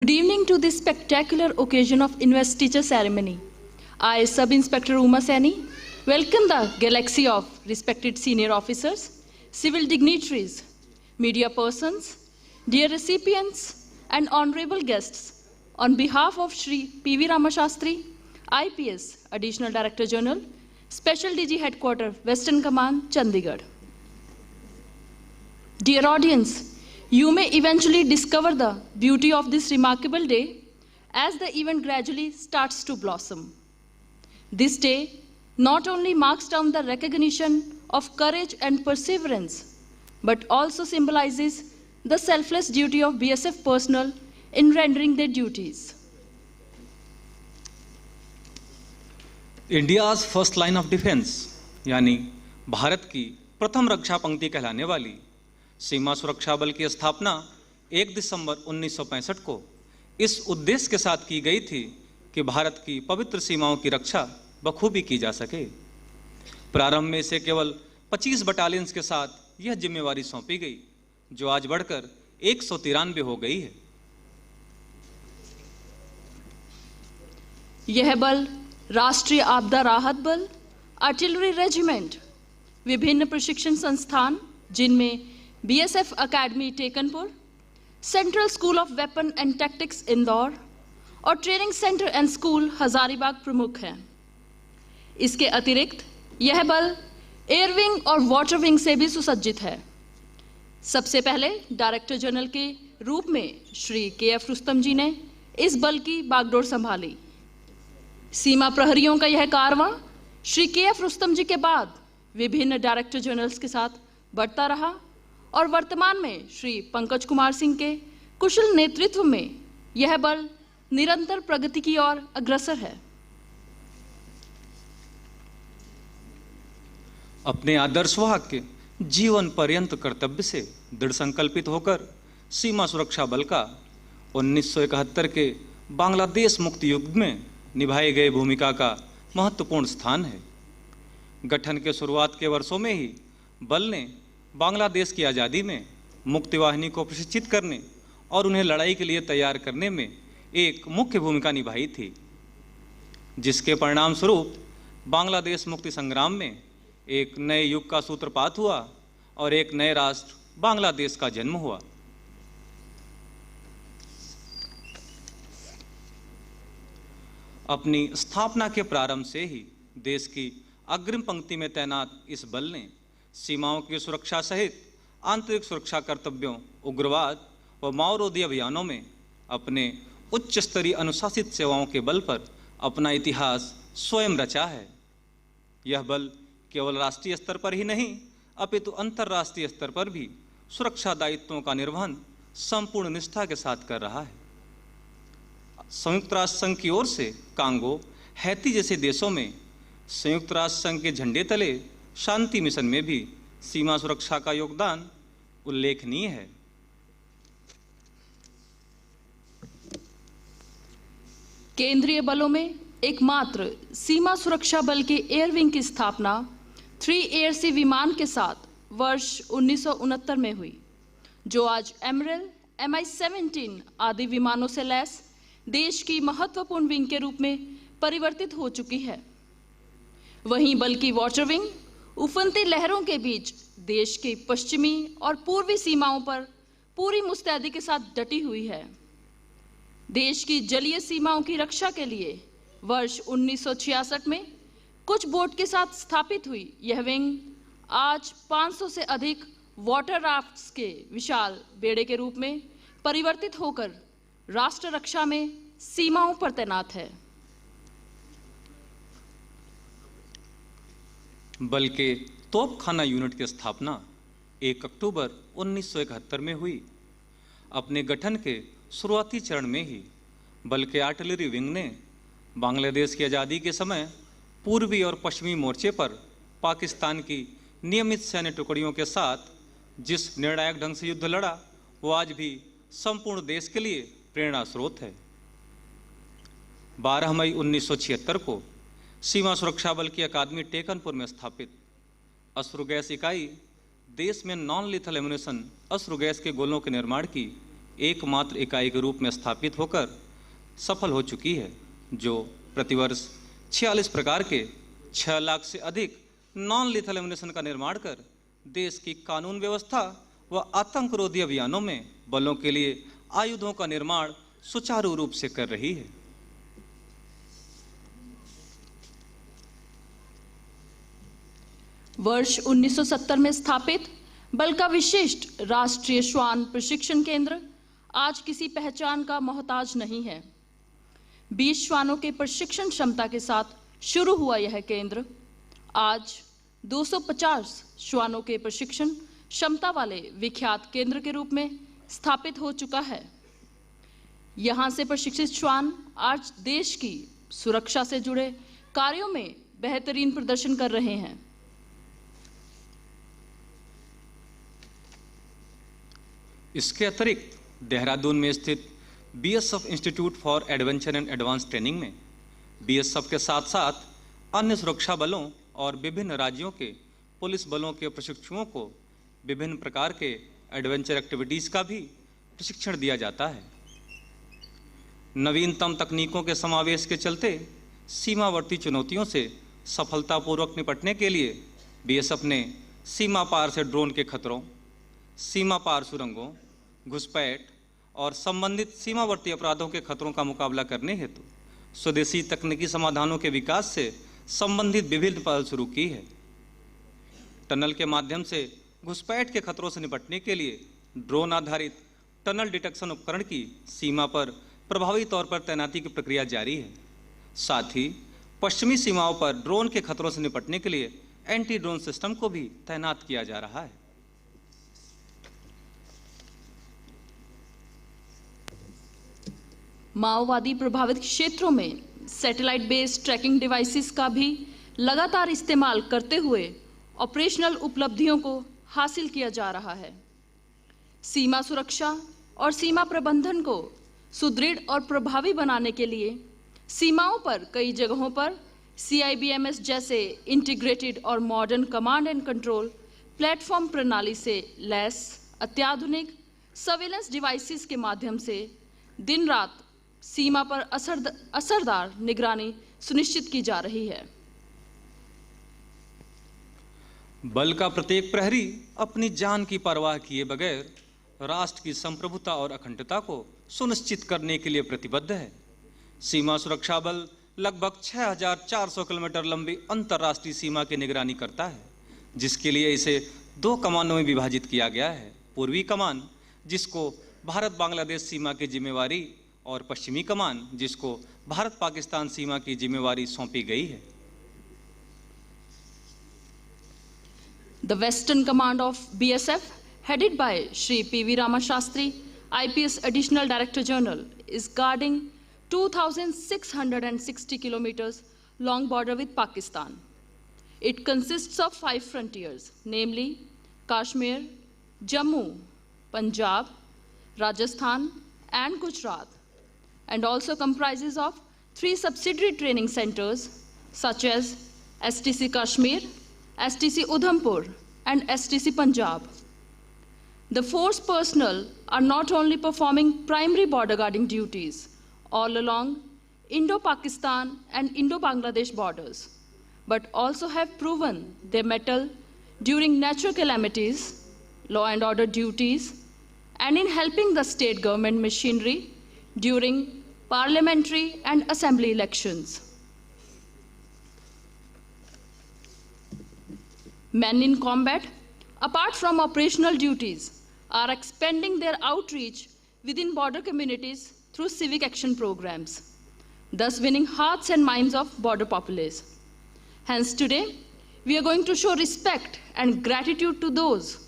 Good evening to this spectacular occasion of investiture ceremony. I, Sub-Inspector Uma Saini, welcome the galaxy of respected senior officers, civil dignitaries, media persons, dear recipients, and honorable guests. On behalf of Shri P.V. Ramashastri, IPS, Additional Director General, Special DG Headquarters, Western Command, Chandigarh. Dear audience, you may eventually discover the beauty of this remarkable day as the event gradually starts to blossom. This day not only marks down the recognition of courage and perseverance, but also symbolizes the selfless duty of BSF personnel in rendering their duties. India's first line of defence यानी भारत की प्रथम रक्षा पंक्ति कहलाने वाली सीमा सुरक्षा बल की स्थापना 1 दिसंबर 1965 को इस उद्देश्य के साथ की गई थी कि भारत की पवित्र सीमाओं की रक्षा बखूबी की जा सके। प्रारंभ में इसे केवल 25 बटालियंस के साथ यह जिम्मेवारी सौंपी गई, जो आज बढ़कर 193 हो गई है। यह बल राष्ट्रीय आपदा राहत बल, आर्टिलरी रेजिमेंट, विभिन्न प्रशिक्षण संस्थान जिनमें BSF academy Tekanpur, central school of weapon and tactics Indore और training centre and school Hazaribagh प्रमुख हैं। इसके अतिरिक्त यह बल एयर विंग और वाटर विंग से भी सुसज्जित है। सबसे पहले डायरेक्टर जनरल के रूप में श्री के.एफ. रुस्तम जी ने इस बल की बागडोर संभाली। सीमा प्रहरियों का यह कारवां श्री के.एफ. रुस्तम जी के बाद विभिन्न डायरेक्टर जनरल्स के साथ बढ़ता रहा और वर्तमान में श्री पंकज कुमार सिंह के कुशल नेतृत्व में यह बल निरंतर प्रगति की ओर अग्रसर है। अपने आदर्शवाह के जीवन पर्यंत कर्तव्य से दृढ़ संकल्पित होकर सीमा सुरक्षा बल का 1971 के बांग्लादेश मुक्ति युद्ध में निभाई गई भूमिका का महत्वपूर्ण स्थान है। गठन के शुरुआत के वर्षों में ही बल ने बांग्लादेश की आज़ादी में मुक्ति वाहिनी को प्रशिक्षित करने और उन्हें लड़ाई के लिए तैयार करने में एक मुख्य भूमिका निभाई थी, जिसके परिणाम स्वरूप बांग्लादेश मुक्ति संग्राम में एक नए युग का सूत्रपात हुआ और एक नए राष्ट्र बांग्लादेश का जन्म हुआ। अपनी स्थापना के प्रारंभ से ही देश की अग्रिम पंक्ति में तैनात इस बल ने सीमाओं की सुरक्षा सहित आंतरिक सुरक्षा कर्तव्यों, उग्रवाद व माओवादी अभियानों में अपने उच्च स्तरीय अनुशासित सेवाओं के बल पर अपना इतिहास स्वयं रचा है। यह बल केवल राष्ट्रीय स्तर पर ही नहीं अपितु अंतर्राष्ट्रीय स्तर पर भी सुरक्षा दायित्वों का निर्वहन संपूर्ण निष्ठा के साथ कर रहा है। संयुक्त राष्ट्र संघ की ओर से कांगो, हैती जैसे देशों में संयुक्त राष्ट्र संघ के झंडे तले शांति मिशन में भी सीमा सुरक्षा का योगदान उल्लेखनीय है। केंद्रीय बलों में एकमात्र सीमा सुरक्षा बल के एयर विंग की स्थापना 3ARC विमान के साथ वर्ष 1969 में हुई, जो आज एमरेल, Mi-17 आदि विमानों से लैस देश की महत्वपूर्ण विंग के रूप में परिवर्तित हो चुकी है। वहीं बल की वाटर विंग उफनती लहरों के बीच देश की पश्चिमी और पूर्वी सीमाओं पर पूरी मुस्तैदी के साथ डटी हुई है। देश की जलीय सीमाओं की रक्षा के लिए वर्ष 1966 में कुछ बोट के साथ स्थापित हुई यह विंग आज 500 से अधिक वाटर राफ्ट्स के विशाल बेड़े के रूप में परिवर्तित होकर राष्ट्र रक्षा में सीमाओं पर तैनात है। बल के तोपखाना यूनिट की स्थापना 1 अक्टूबर 1971 में हुई। अपने गठन के शुरुआती चरण में ही बल के आर्टिलरी विंग ने बांग्लादेश की आज़ादी के समय पूर्वी और पश्चिमी मोर्चे पर पाकिस्तान की नियमित सैन्य टुकड़ियों के साथ जिस निर्णायक ढंग से युद्ध लड़ा, वो आज भी संपूर्ण देश के लिए प्रेरणा स्रोत है। 12 मई 1976 को सीमा सुरक्षा बल की अकादमी टेकनपुर में स्थापित अश्रु गैस इकाई देश में नॉन लिथल एम्यूनेशन अश्रु गैस के गोलों के निर्माण की एकमात्र इकाई के रूप में स्थापित होकर सफल हो चुकी है, जो प्रतिवर्ष 46 प्रकार के 6 लाख से अधिक नॉन लीथल एम्यूनिशन का निर्माण कर देश की कानून व्यवस्था व आतंकरोधी अभियानों में बलों के लिए आयुधों का निर्माण सुचारू रूप से कर रही है। वर्ष 1970 में स्थापित बल का विशिष्ट राष्ट्रीय श्वान प्रशिक्षण केंद्र आज किसी पहचान का मोहताज नहीं है। 20 श्वानों के प्रशिक्षण क्षमता के साथ शुरू हुआ यह केंद्र आज 250 श्वानों के प्रशिक्षण क्षमता वाले विख्यात केंद्र के रूप में स्थापित हो चुका है। यहां से प्रशिक्षित श्वान आज देश की सुरक्षा से जुड़े कार्यों में बेहतरीन प्रदर्शन कर रहे हैं। इसके अतिरिक्त देहरादून में स्थित BSF institute for adventure and advance training में बीएसएफ के साथ साथ अन्य सुरक्षा बलों और विभिन्न राज्यों के पुलिस बलों के प्रशिक्षुओं को विभिन्न प्रकार के एडवेंचर एक्टिविटीज का भी प्रशिक्षण दिया जाता है। नवीनतम तकनीकों के समावेश के चलते सीमावर्ती चुनौतियों से सफलतापूर्वक निपटने के लिए बीएसएफ ने सीमा पार से ड्रोन के खतरों, सीमा पार सुरंगों, घुसपैठ और संबंधित सीमावर्ती अपराधों के खतरों का मुकाबला करने हेतु स्वदेशी तकनीकी समाधानों के विकास से संबंधित विभिन्न पहल शुरू की है। टनल के माध्यम से घुसपैठ के खतरों से निपटने के लिए ड्रोन आधारित टनल डिटेक्शन उपकरण की सीमा पर प्रभावी तौर पर तैनाती की प्रक्रिया जारी है। साथ ही पश्चिमी सीमाओं पर ड्रोन के खतरों से निपटने के लिए एंटी ड्रोन सिस्टम को भी तैनात किया जा रहा है। माओवादी प्रभावित क्षेत्रों में सैटेलाइट बेस्ड ट्रैकिंग डिवाइसेस का भी लगातार इस्तेमाल करते हुए ऑपरेशनल उपलब्धियों को हासिल किया जा रहा है। सीमा सुरक्षा और सीमा प्रबंधन को सुदृढ़ और प्रभावी बनाने के लिए सीमाओं पर कई जगहों पर CIBMS जैसे इंटीग्रेटेड और modern command and control platform प्रणाली से लैस अत्याधुनिक सर्वेलेंस डिवाइसेस के माध्यम से दिन रात सीमा पर असरदार निगरानी सुनिश्चित की जा रही है। बल का प्रत्येक प्रहरी अपनी जान की परवाह किए बगैर राष्ट्र की संप्रभुता और अखंडता को सुनिश्चित करने के लिए प्रतिबद्ध है। सीमा सुरक्षा बल लगभग 6400 किलोमीटर लंबी अंतर्राष्ट्रीय सीमा की निगरानी करता है, जिसके लिए इसे 2 कमानों में विभाजित किया गया है। पूर्वी कमान, जिसको भारत बांग्लादेश सीमा की जिम्मेवारी, और पश्चिमी कमान, जिसको भारत पाकिस्तान सीमा की जिम्मेवारी सौंपी गई है। The Western Command of BSF, headed by Shri P.V. Rama Shastri, IPS Additional Director General, is guarding 2,660 kilometers long border with Pakistan. It consists of 5 frontiers, namely Kashmir, Jammu, Punjab, Rajasthan, and Gujarat, and also comprises of 3 subsidiary training centers such as STC Kashmir, STC Udhampur, and STC Punjab. The force personnel are not only performing primary border guarding duties all along Indo-Pakistan and Indo-Bangladesh borders, but also have proven their mettle during natural calamities, law and order duties, and in helping the state government machinery during parliamentary and assembly elections. Men in combat, apart from operational duties, are expanding their outreach within border communities through civic action programs, thus winning hearts and minds of border populace. Hence today, we are going to show respect and gratitude to those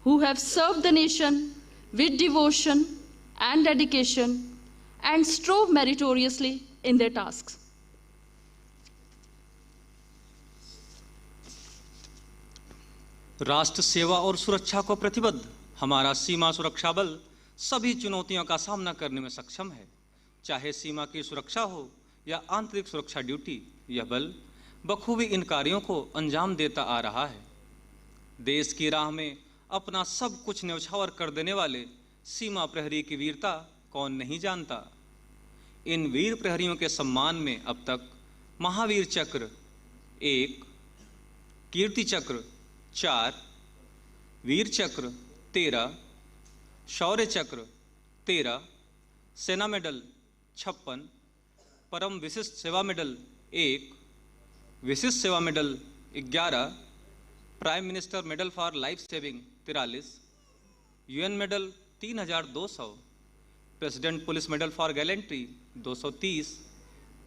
who have served the nation with devotion and dedication and strove meritoriously in their tasks. राष्ट्र सेवा और सुरक्षा को प्रतिबद्ध हमारा सीमा सुरक्षा बल सभी चुनौतियों का सामना करने में सक्षम है। चाहे सीमा की सुरक्षा हो या आंतरिक सुरक्षा ड्यूटी, यह बल बखूबी इन कार्यों को अंजाम देता आ रहा है। देश की राह में अपना सब कुछ न्यौछावर कर देने वाले सीमा प्रहरी की वीरता कौन नहीं जानता। इन वीर प्रहरियों के सम्मान में अब तक महावीर चक्र 1, कीर्ति चक्र 4, वीर चक्र 13, शौर्य चक्र 13, सेना मेडल 56, परम विशिष्ट सेवा मेडल 1, विशिष्ट सेवा medal 11, prime minister medal for life saving 43, UN medal 3200, president police medal for gallantry 230,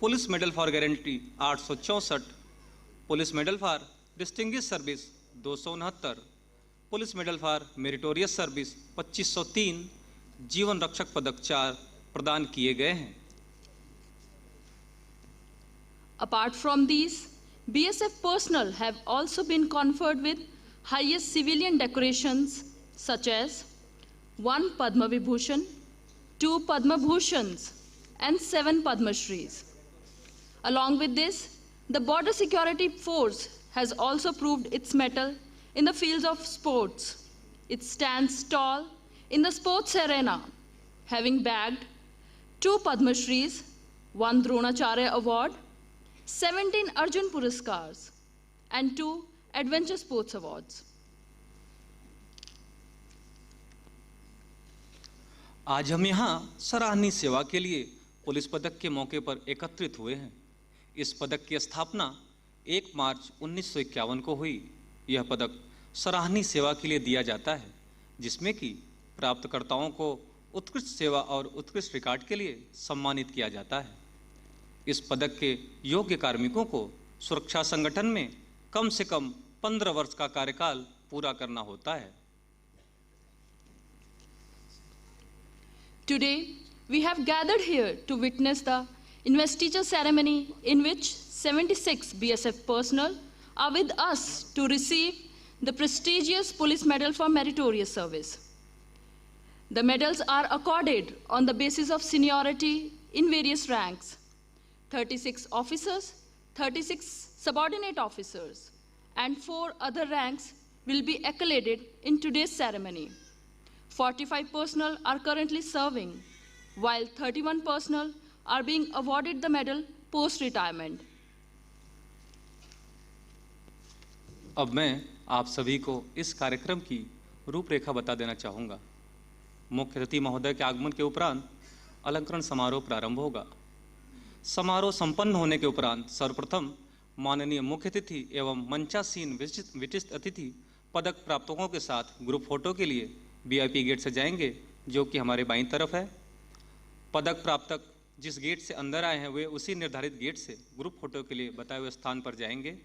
police medal for gallantry 864, police medal for distinguish service 269, police medal for meritorious service 2503, जीवन रक्षक पदक 4 प्रदान किए गए हैं। Apart from these, BSF personnel have also been conferred with highest civilian decorations such as 1 Padma Vibhushan, 2 Padma Bhushans, and 7 Padma Shris. Along with this, the Border Security Force has also proved its mettle in the fields of sports. It stands tall in the sports arena, having bagged 2 Padma Shris, 1 Dronacharya Award, 17 Arjun Puraskars, and 2 Adventure Sports Awards. आज हम यहाँ सराहनीय सेवा के लिए police पदक के मौके पर एकत्रित हुए हैं। इस पदक की स्थापना 1 मार्च 1951 को हुई। यह पदक सराहनीय सेवा के लिए दिया जाता है, जिसमें कि प्राप्तकर्ताओं को उत्कृष्ट सेवा और उत्कृष्ट रिकॉर्ड के लिए सम्मानित किया जाता है। इस पदक के योग्य कार्मिकों को सुरक्षा संगठन में कम से कम 15 वर्ष का कार्यकाल पूरा करना होता है। Today, we have gathered here to witness the investiture ceremony in which 76 BSF personnel are with us to receive the prestigious Police Medal for Meritorious Service. The medals are accorded on the basis of seniority in various ranks. 36 officers, 36 subordinate officers, and 4 other ranks will be accoladed in today's ceremony. 45 personnel are currently serving, while 31 personnel are being awarded the medal post-retirement. अब मैं आप सभी को इस कार्यक्रम की रूपरेखा बता देना चाहूँगा। मुख्य अतिथि महोदय के आगमन के उपरांत अलंकरण समारोह प्रारंभ होगा। समारोह संपन्न होने के उपरांत सर्वप्रथम माननीय मुख्य अतिथि एवं मंचासीन विशिष्ट अतिथि पदक प्राप्तकों के साथ ग्रुप फोटो के लिए वीआईपी गेट से जाएंगे, जो कि हमारे बाईं तरफ है। पदक प्राप्तक जिस गेट से अंदर आए हैं वे उसी निर्धारित गेट से ग्रुप फोटो के लिए बताए हुए स्थान पर जाएंगे।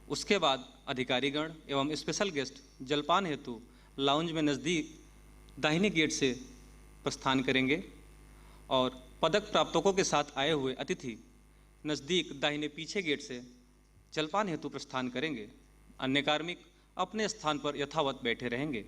उसके बाद अधिकारीगण एवं स्पेशल गेस्ट जलपान हेतु लाउंज में नज़दीक दाहिने गेट से प्रस्थान करेंगे और पदक प्राप्तकों के साथ आए हुए अतिथि नज़दीक दाहिने पीछे गेट से जलपान हेतु प्रस्थान करेंगे। अन्य कार्मिक अपने स्थान पर यथावत बैठे रहेंगे।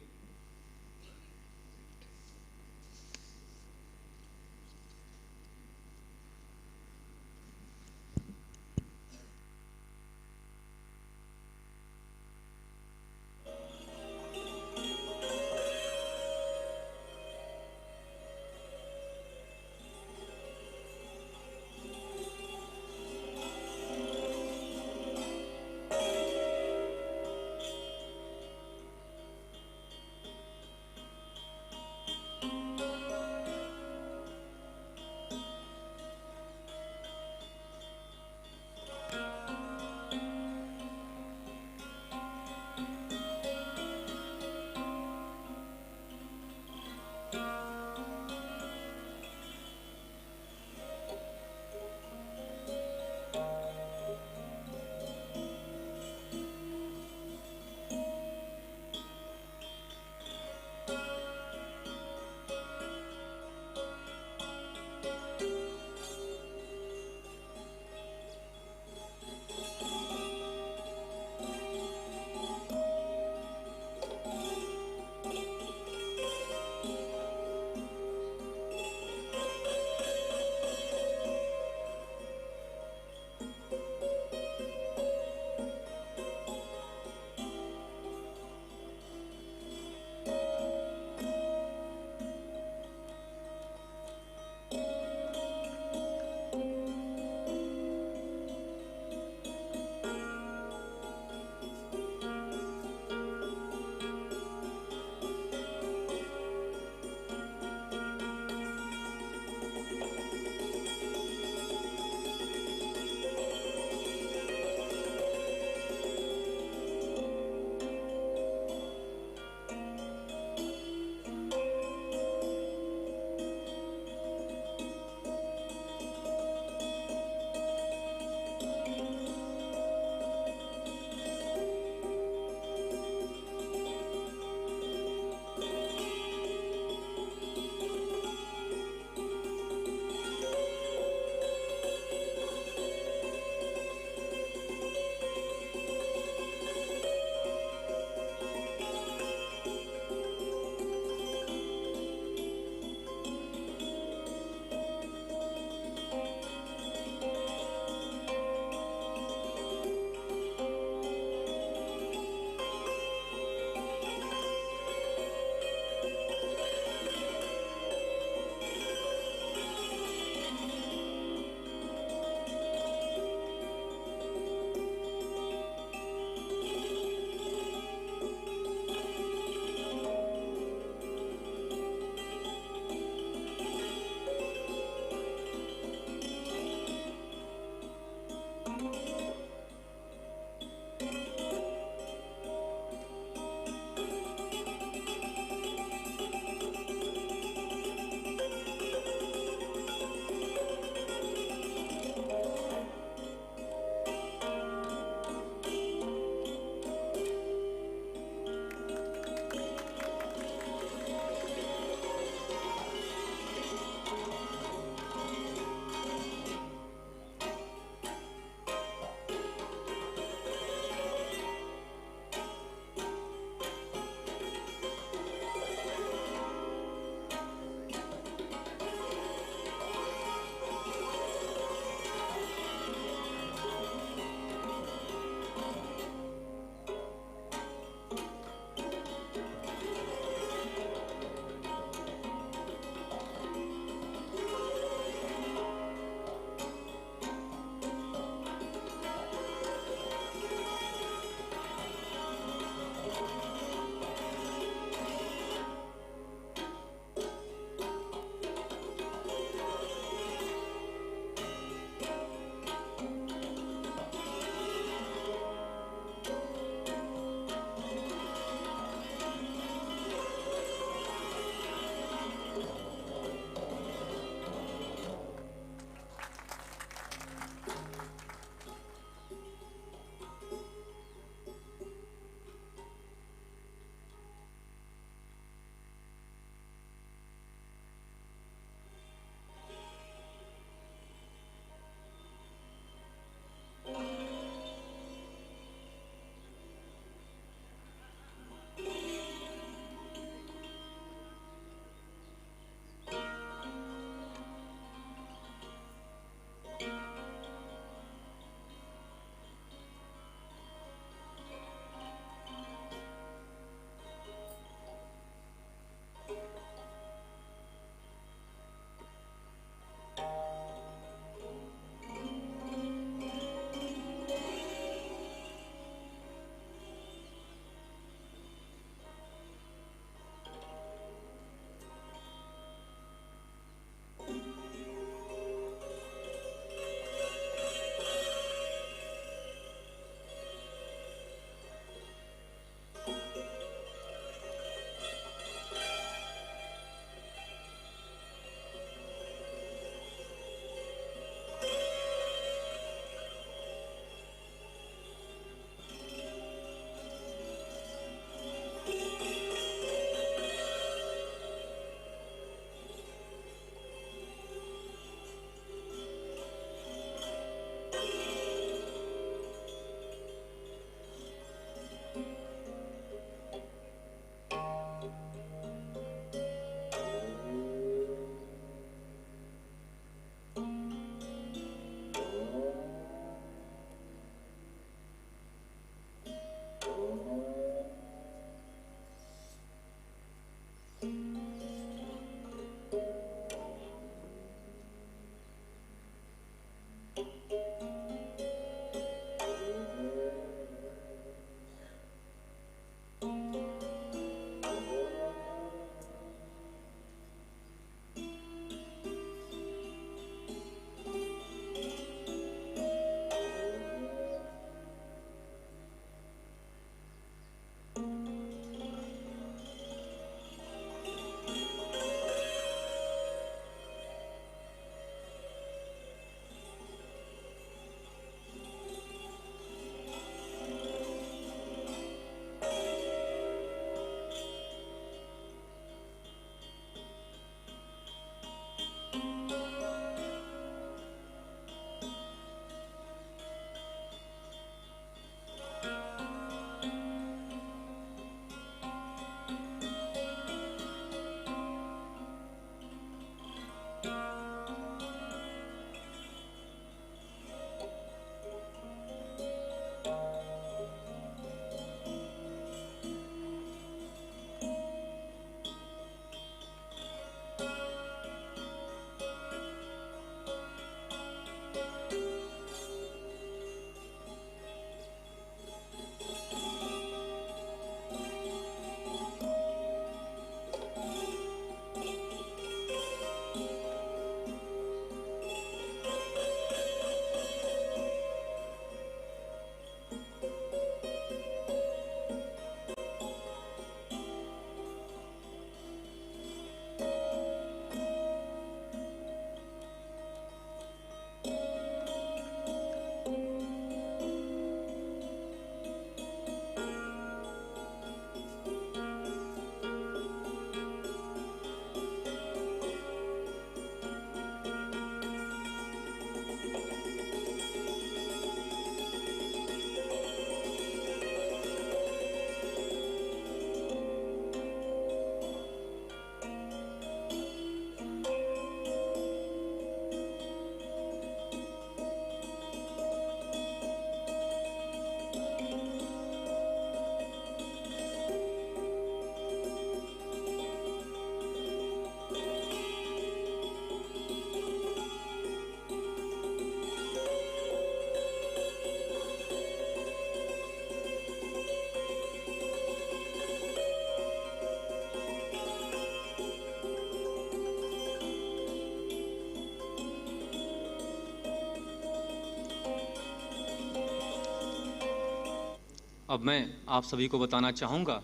अब मैं आप सभी को बताना चाहूँगा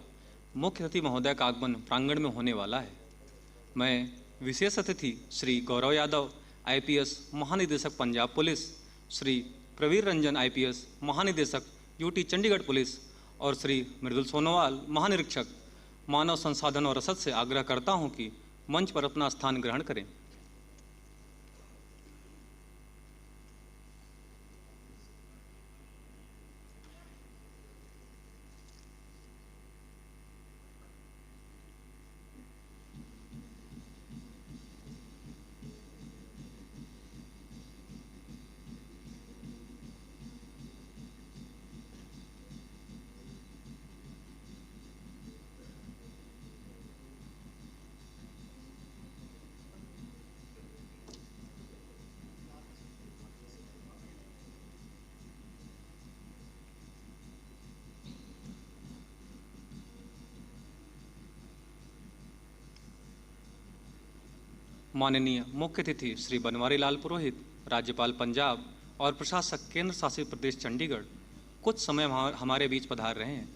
मुख्य अतिथि महोदय का आगमन प्रांगण में होने वाला है। मैं विशेष अतिथि श्री गौरव यादव IPS महानिदेशक पंजाब पुलिस, श्री प्रवीर रंजन IPS महानिदेशक UT चंडीगढ़ पुलिस और श्री मृदुल सोनोवाल महानिरीक्षक मानव संसाधन और रसद से आग्रह करता हूं कि मंच पर अपना स्थान ग्रहण करें। माननीय मुख्य अतिथि श्री बनवारी लाल पुरोहित, राज्यपाल पंजाब और प्रशासक केंद्र शासित प्रदेश चंडीगढ़ कुछ समय हमारे बीच पधार रहे हैं।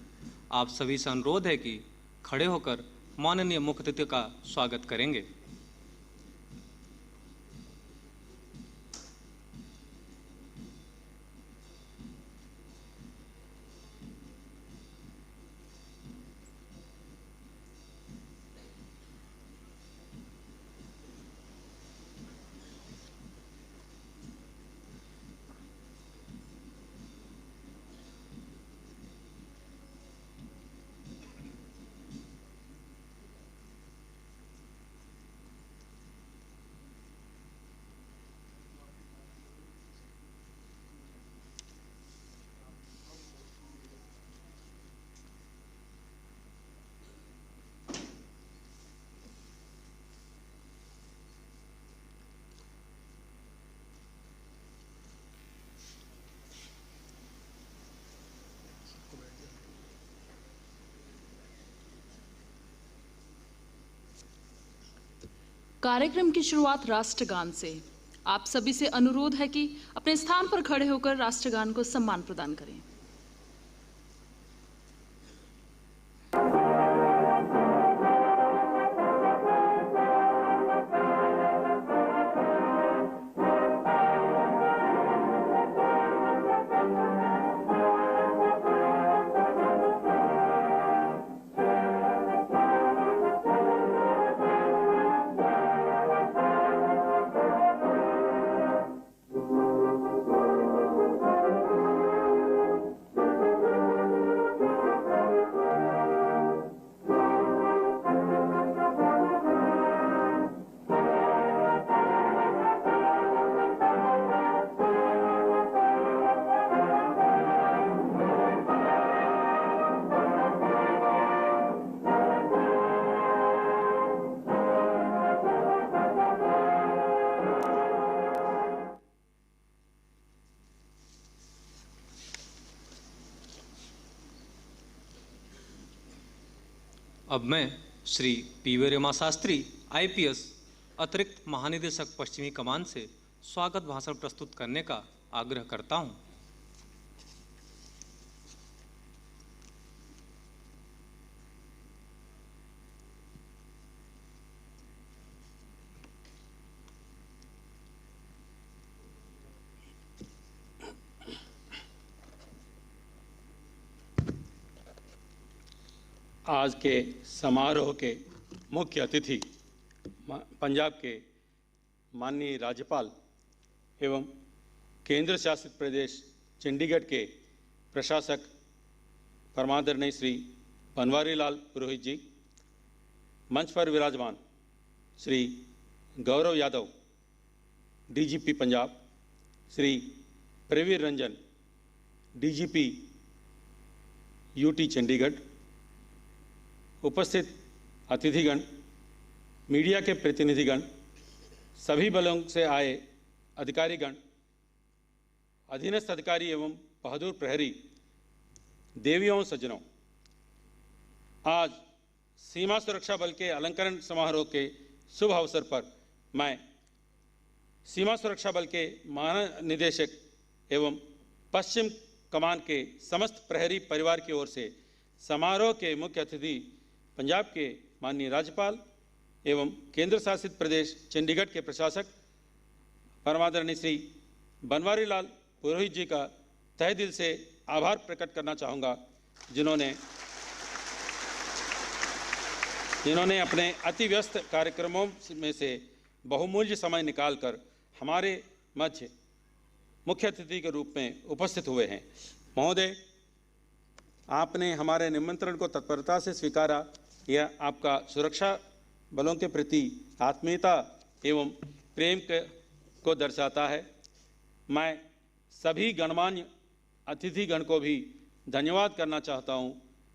आप सभी से अनुरोध है कि खड़े होकर माननीय मुख्य अतिथि का स्वागत करेंगे। कार्यक्रम की शुरुआत राष्ट्रगान से। आप सभी से अनुरोध है कि अपने स्थान पर खड़े होकर राष्ट्रगान को सम्मान प्रदान करें। अब मैं श्री PV रेमा शास्त्री IPS अतिरिक्त महानिदेशक पश्चिमी कमान से स्वागत भाषण प्रस्तुत करने का आग्रह करता हूं। आज के समारोह के मुख्य अतिथि पंजाब के माननीय राज्यपाल एवं केंद्र शासित प्रदेश चंडीगढ़ के प्रशासक परमादरणीय श्री बनवारी लाल पुरोहित जी, मंच पर विराजमान Shri Gaurav Yadav DGP Punjab, Shri Pravir Ranjan DGP UT Chandigarh, उपस्थित अतिथिगण, मीडिया के प्रतिनिधिगण, सभी बलों से आए अधिकारीगण, अधीनस्थ अधिकारी एवं बहादुर प्रहरी, देवियों सज्जनों, आज सीमा सुरक्षा बल के अलंकरण समारोह के शुभ अवसर पर मैं सीमा सुरक्षा बल के महानिदेशक एवं पश्चिम कमान के समस्त प्रहरी परिवार की ओर से समारोह के मुख्य अतिथि पंजाब के माननीय राज्यपाल एवं केंद्र शासित प्रदेश चंडीगढ़ के प्रशासक परमादरणीय श्री बनवारी लाल पुरोहित जी का तहे दिल से आभार प्रकट करना चाहूँगा, जिन्होंने अपने अति व्यस्त कार्यक्रमों में से बहुमूल्य समय निकालकर हमारे मध्य मुख्य अतिथि के रूप में उपस्थित हुए हैं। महोदय, आपने हमारे निमंत्रण को तत्परता से स्वीकारा। यह आपका सुरक्षा बलों के प्रति आत्मीयता एवं प्रेम को दर्शाता है। मैं सभी गणमान्य अतिथिगण को भी धन्यवाद करना चाहता हूं,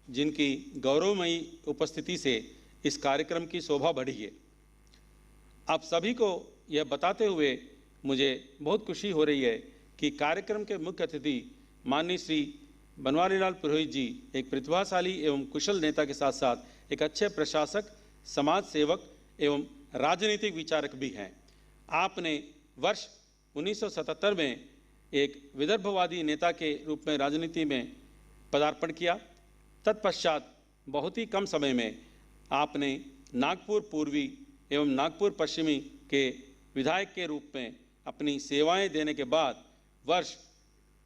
जिनकी गौरवमयी उपस्थिति से इस कार्यक्रम की शोभा बढ़ी है। आप सभी को यह बताते हुए मुझे बहुत खुशी हो रही है कि कार्यक्रम के मुख्य अतिथि माननीय श्री बनवारी लाल पुरोहित जी एक प्रतिभाशाली एवं कुशल नेता के साथ साथ एक अच्छे प्रशासक, समाज सेवक एवं राजनीतिक विचारक भी हैं। आपने वर्ष 1977 में एक विदर्भवादी नेता के रूप में राजनीति में पदार्पण किया। तत्पश्चात बहुत ही कम समय में आपने नागपुर पूर्वी एवं नागपुर पश्चिमी के विधायक के रूप में अपनी सेवाएं देने के बाद वर्ष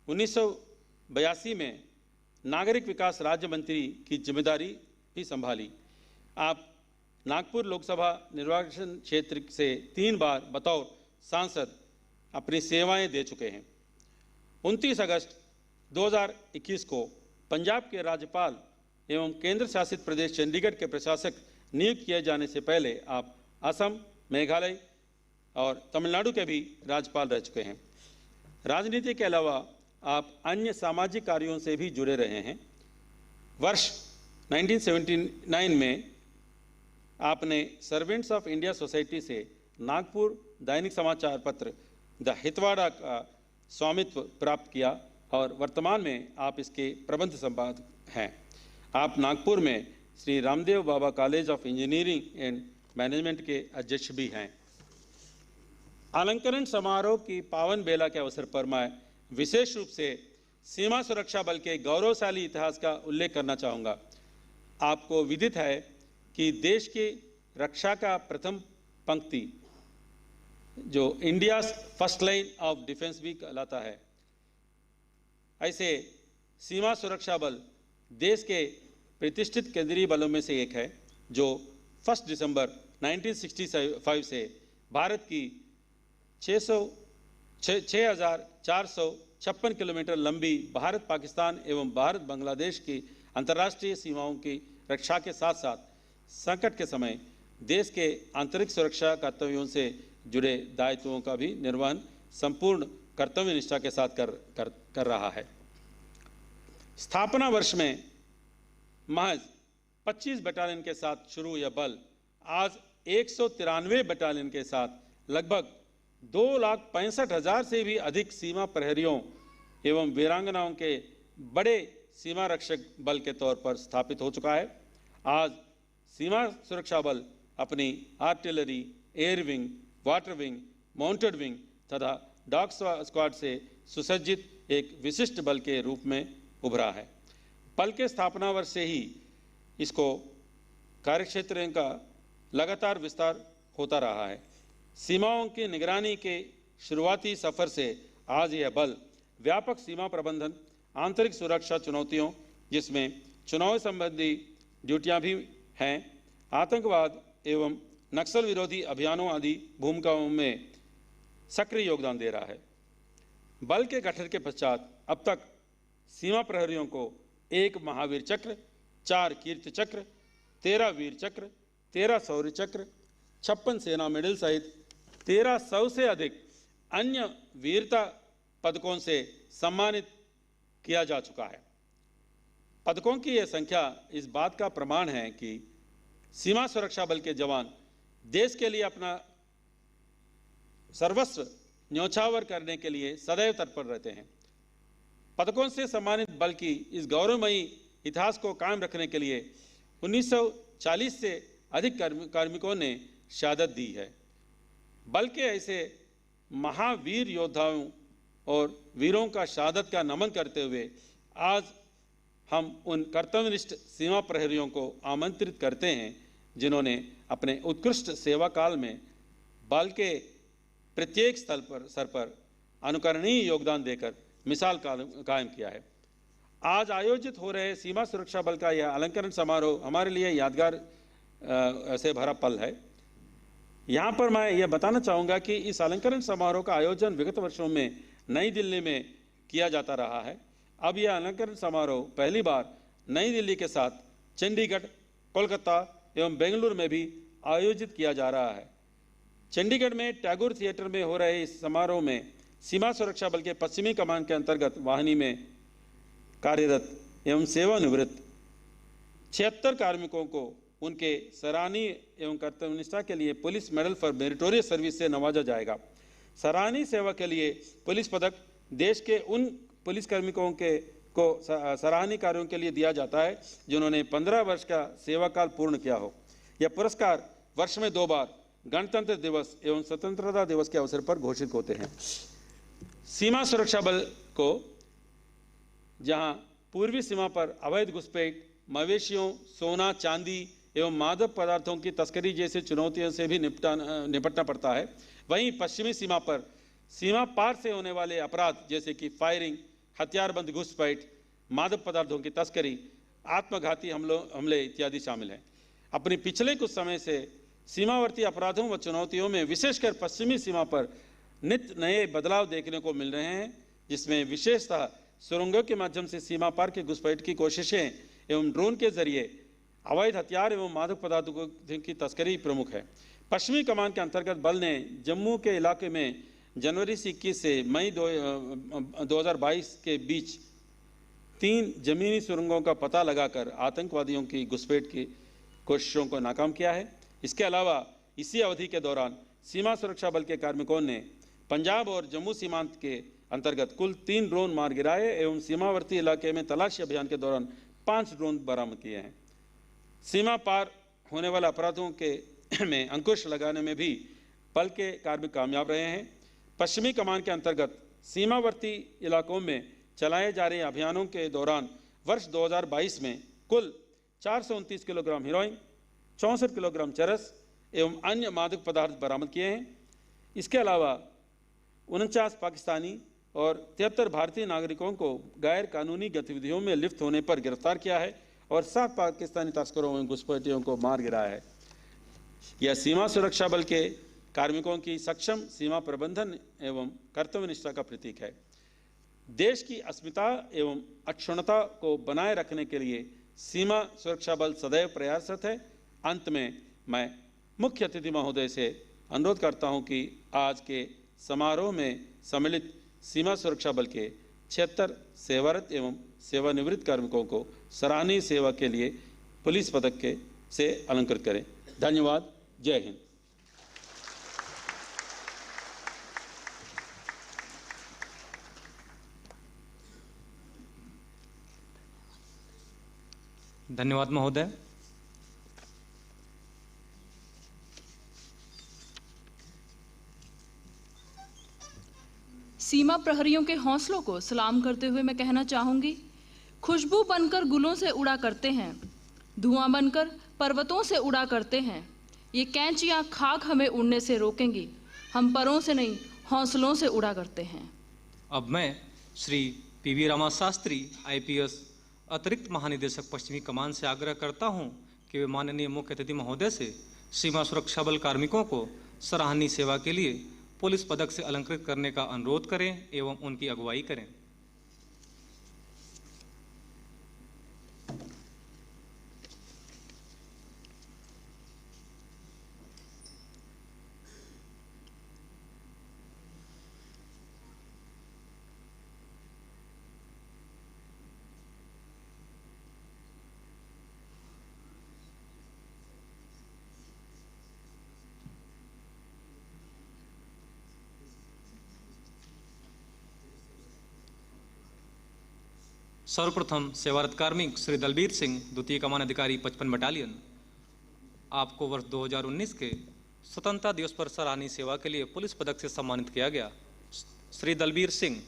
1982 में नागरिक विकास राज्य मंत्री की जिम्मेदारी भी संभाली। आप नागपुर लोकसभा निर्वाचन क्षेत्र से 3 बार बतौर सांसद अपनी सेवाएं दे चुके हैं। 29 अगस्त 2021 को पंजाब के राज्यपाल एवं केंद्र शासित प्रदेश चंडीगढ़ के प्रशासक नियुक्त किए जाने से पहले आप असम, मेघालय और तमिलनाडु के भी राज्यपाल रह चुके हैं। राजनीति के अलावा आप अन्य सामाजिक कार्यों से भी जुड़े रहे हैं। वर्ष 1979 में आपने सर्वेंट्स ऑफ इंडिया सोसाइटी से नागपुर दैनिक समाचार पत्र द हितवाड़ा का स्वामित्व प्राप्त किया और वर्तमान में आप इसके प्रबंध संपादक हैं। आप नागपुर में Shri Ramdev Baba college of engineering and management के अध्यक्ष भी हैं। अलंकरण समारोह की पावन बेला के अवसर पर मैं विशेष रूप से सीमा सुरक्षा बल के गौरवशाली इतिहास का उल्लेख करना चाहूँगा। आपको विदित है कि देश की रक्षा का प्रथम पंक्ति जो India first line of defence भी कहलाता है, ऐसे सीमा सुरक्षा बल देश के प्रतिष्ठित केंद्रीय बलों में से एक है, जो 1 दिसंबर 1965 से भारत की 6,456 किलोमीटर लंबी भारत पाकिस्तान एवं भारत बांग्लादेश की अंतर्राष्ट्रीय सीमाओं की रक्षा के साथ साथ संकट के समय देश के आंतरिक सुरक्षा कर्तव्यों से जुड़े दायित्वों का भी निर्वहन संपूर्ण कर्तव्य निष्ठा के साथ कर रहा है। स्थापना वर्ष में महज 25 बटालियन के साथ शुरू यह बल आज 193 बटालियन के साथ लगभग 2,65,000 से भी अधिक सीमा प्रहरियों एवं वीरांगनाओं के बड़े सीमा रक्षक बल के तौर पर स्थापित हो चुका है। आज सीमा सुरक्षा बल अपनी artillery, air wing, water wing, mounted wing तथा डॉग स्क्वाड से सुसज्जित एक विशिष्ट बल के रूप में उभरा है। बल के स्थापना वर्ष से ही इसको कार्यक्षेत्र का लगातार विस्तार होता रहा है। सीमाओं की निगरानी के शुरुआती सफर से आज यह बल व्यापक सीमा प्रबंधन, आंतरिक सुरक्षा चुनौतियों जिसमें चुनाव संबंधी ड्यूटियां भी हैं, आतंकवाद एवं नक्सल विरोधी अभियानों आदि भूमिकाओं में सक्रिय योगदान दे रहा है। बल के गठन के पश्चात अब तक सीमा प्रहरियों को 1 महावीर चक्र, 4 कीर्ति चक्र, 13 वीर चक्र, 13 शौर्य चक्र, 56 सेना मेडल सहित 1300 से अधिक अन्य वीरता पदकों से सम्मानित किया जा चुका है। पदकों की यह संख्या इस बात का प्रमाण है कि सीमा सुरक्षा बल के जवान देश के लिए अपना सर्वस्व न्यौछावर करने के लिए सदैव तत्पर रहते हैं। पदकों से सम्मानित बल की इस गौरवमयी इतिहास को कायम रखने के लिए 1940 से अधिक कार्मिकों ने शहादत दी है। बल के ऐसे महावीर योद्धाओं और वीरों का शहादत का नमन करते हुए आज हम उन कर्तव्यनिष्ठ सीमा प्रहरियों को आमंत्रित करते हैं जिन्होंने अपने उत्कृष्ट सेवा काल में बल के प्रत्येक स्तर पर अनुकरणीय योगदान देकर मिसाल कायम किया है। आज आयोजित हो रहे सीमा सुरक्षा बल का यह अलंकरण समारोह हमारे लिए यादगार से भरा पल है। यहाँ पर मैं यह बताना चाहूँगा कि इस अलंकरण समारोह का आयोजन विगत वर्षों में नई दिल्ली में किया जाता रहा है। अब यह अलंकरण समारोह पहली बार नई दिल्ली के साथ चंडीगढ़, कोलकाता एवं बेंगलुरु में भी आयोजित किया जा रहा है। चंडीगढ़ में टैगोर थिएटर में हो रहे इस समारोह में सीमा सुरक्षा बल के पश्चिमी कमान के अंतर्गत वाहिनी में कार्यरत एवं सेवानिवृत्त 76 कार्मिकों को उनके सराहनीय एवं कर्तव्यनिष्ठा के लिए police medal for meritorious service से नवाजा जाएगा। सराहनीय सेवा के लिए पुलिस पदक देश के उन पुलिस कार्मिकों को सराहनीय कार्यों के लिए दिया जाता है जिन्होंने 15 वर्ष का सेवा काल पूर्ण किया हो। यह पुरस्कार वर्ष में 2 बार गणतंत्र दिवस एवं स्वतंत्रता दिवस के अवसर पर घोषित होते हैं। सीमा सुरक्षा बल को जहां पूर्वी सीमा पर अवैध घुसपैठ, मवेशियों, सोना, चांदी एवं मादक पदार्थों की तस्करी जैसी चुनौतियों से भी निपटना पड़ता है, वहीं पश्चिमी सीमा पर सीमा पार से होने वाले अपराध जैसे कि फायरिंग, हथियारबंद घुसपैठ, मादक पदार्थों की तस्करी, आत्मघाती हमले इत्यादि शामिल हैं। अपने पिछले कुछ समय से सीमावर्ती अपराधों व चुनौतियों में विशेषकर पश्चिमी सीमा पर नित्य नए बदलाव देखने को मिल रहे हैं, जिसमें विशेषतः सुरंगों के माध्यम से सीमा पार के घुसपैठ की कोशिशें एवं ड्रोन के जरिए अवैध हथियार एवं मादक पदार्थों की तस्करी प्रमुख है। पश्चिमी कमान के अंतर्गत बल ने जम्मू के इलाके में जनवरी 21 से मई 2022 के बीच 3 जमीनी सुरंगों का पता लगाकर आतंकवादियों की घुसपैठ की कोशिशों को नाकाम किया है। इसके अलावा इसी अवधि के दौरान सीमा सुरक्षा बल के कार्मिकों ने पंजाब और जम्मू सीमांत के अंतर्गत कुल 3 ड्रोन मार गिराए एवं सीमावर्ती इलाके में तलाशी अभियान के दौरान 5 ड्रोन बरामद किए हैं। सीमा पार होने वाले अपराधों के में अंकुश लगाने में भी बल के कार्मिक कामयाब रहे हैं। पश्चिमी कमान के अंतर्गत सीमावर्ती इलाकों में चलाए जा रहे अभियानों के दौरान वर्ष 2022 में कुल 429 किलोग्राम हेरोइन, 64 किलोग्राम चरस एवं अन्य मादक पदार्थ बरामद किए हैं। इसके अलावा 49 पाकिस्तानी और 73 भारतीय नागरिकों को गैर कानूनी गतिविधियों में लिप्त होने पर गिरफ्तार किया है और 7 पाकिस्तानी तस्करों एवं घुसपैठियों को मार गिराया है। यह सीमा सुरक्षा बल के कार्मिकों की सक्षम सीमा प्रबंधन एवं कर्तव्यनिष्ठा का प्रतीक है। देश की अस्मिता एवं अक्षुण्णता को बनाए रखने के लिए सीमा सुरक्षा बल सदैव प्रयासरत है। अंत में मैं मुख्य अतिथि महोदय से अनुरोध करता हूं कि आज के समारोह में सम्मिलित सीमा सुरक्षा बल के 76 सेवारत एवं सेवानिवृत्त कार्मिकों को सराहनीय सेवा के लिए पुलिस पदक से अलंकृत करें। धन्यवाद। जय हिंद। धन्यवाद महोदय। सीमा प्रहरियों के हौसलों को सलाम करते हुए मैं कहना चाहूंगी, खुशबू बनकर गुलों से उड़ा करते हैं, धुआं बनकर पर्वतों से उड़ा करते हैं। ये कैंचियां खाक हमें उड़ने से रोकेंगी, हम परों से नहीं हौसलों से उड़ा करते हैं। अब मैं श्री पीवी रामा शास्त्री IPS अतिरिक्त महानिदेशक पश्चिमी कमान से आग्रह करता हूं कि वे माननीय मुख्य अतिथि महोदय से सीमा सुरक्षा बल कार्मिकों को सराहनीय सेवा के लिए पुलिस पदक से अलंकृत करने का अनुरोध करें एवं उनकी अगुवाई करें। सर्वप्रथम सेवारत कार्मिक श्री दलबीर सिंह, द्वितीय कमान अधिकारी 55 बटालियन, आपको वर्ष 2019 के स्वतंत्रता दिवस पर सराहनीय सेवा के लिए पुलिस पदक से सम्मानित किया गया। श्री दलबीर सिंह,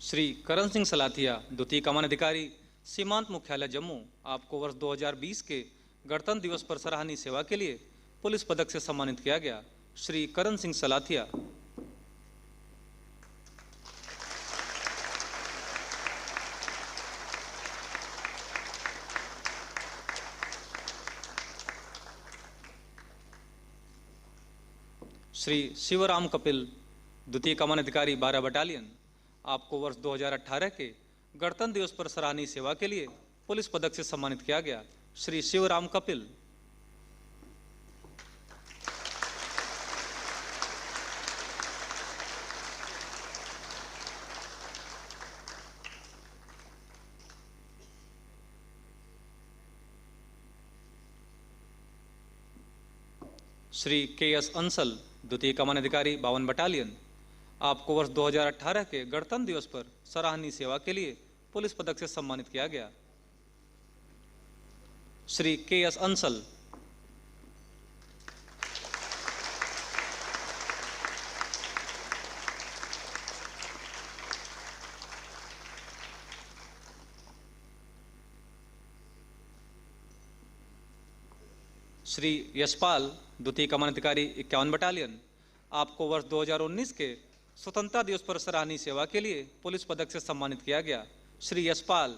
श्री करण सिंह सलाथिया, द्वितीय कमान अधिकारी, सीमांत मुख्यालय जम्मू, आपको वर्ष 2020 के गणतंत्र दिवस पर सराहनीय सेवा के लिए पुलिस पदक से सम्मानित किया गया। श्री करण सिंह सलाथिया। श्री शिवराम कपिल, द्वितीय कमान अधिकारी, 12 बटालियन, आपको वर्ष 2018 के गणतंत्र दिवस पर सराहनीय सेवा के लिए पुलिस पदक से सम्मानित किया गया। श्री शिवराम कपिल। श्री के.एस. अंसल, द्वितीय कमान अधिकारी, 52 बटालियन, आपको वर्ष 2018 के गणतंत्र दिवस पर सराहनीय सेवा के लिए पुलिस पदक से सम्मानित किया गया। श्री के.एस. अंसल। श्री यशपाल, द्वितीय कमान अधिकारी, 51 बटालियन, आपको वर्ष 2019 के स्वतंत्रता दिवस पर सराहनीय सेवा के लिए पुलिस पदक से सम्मानित किया गया। श्री यशपाल।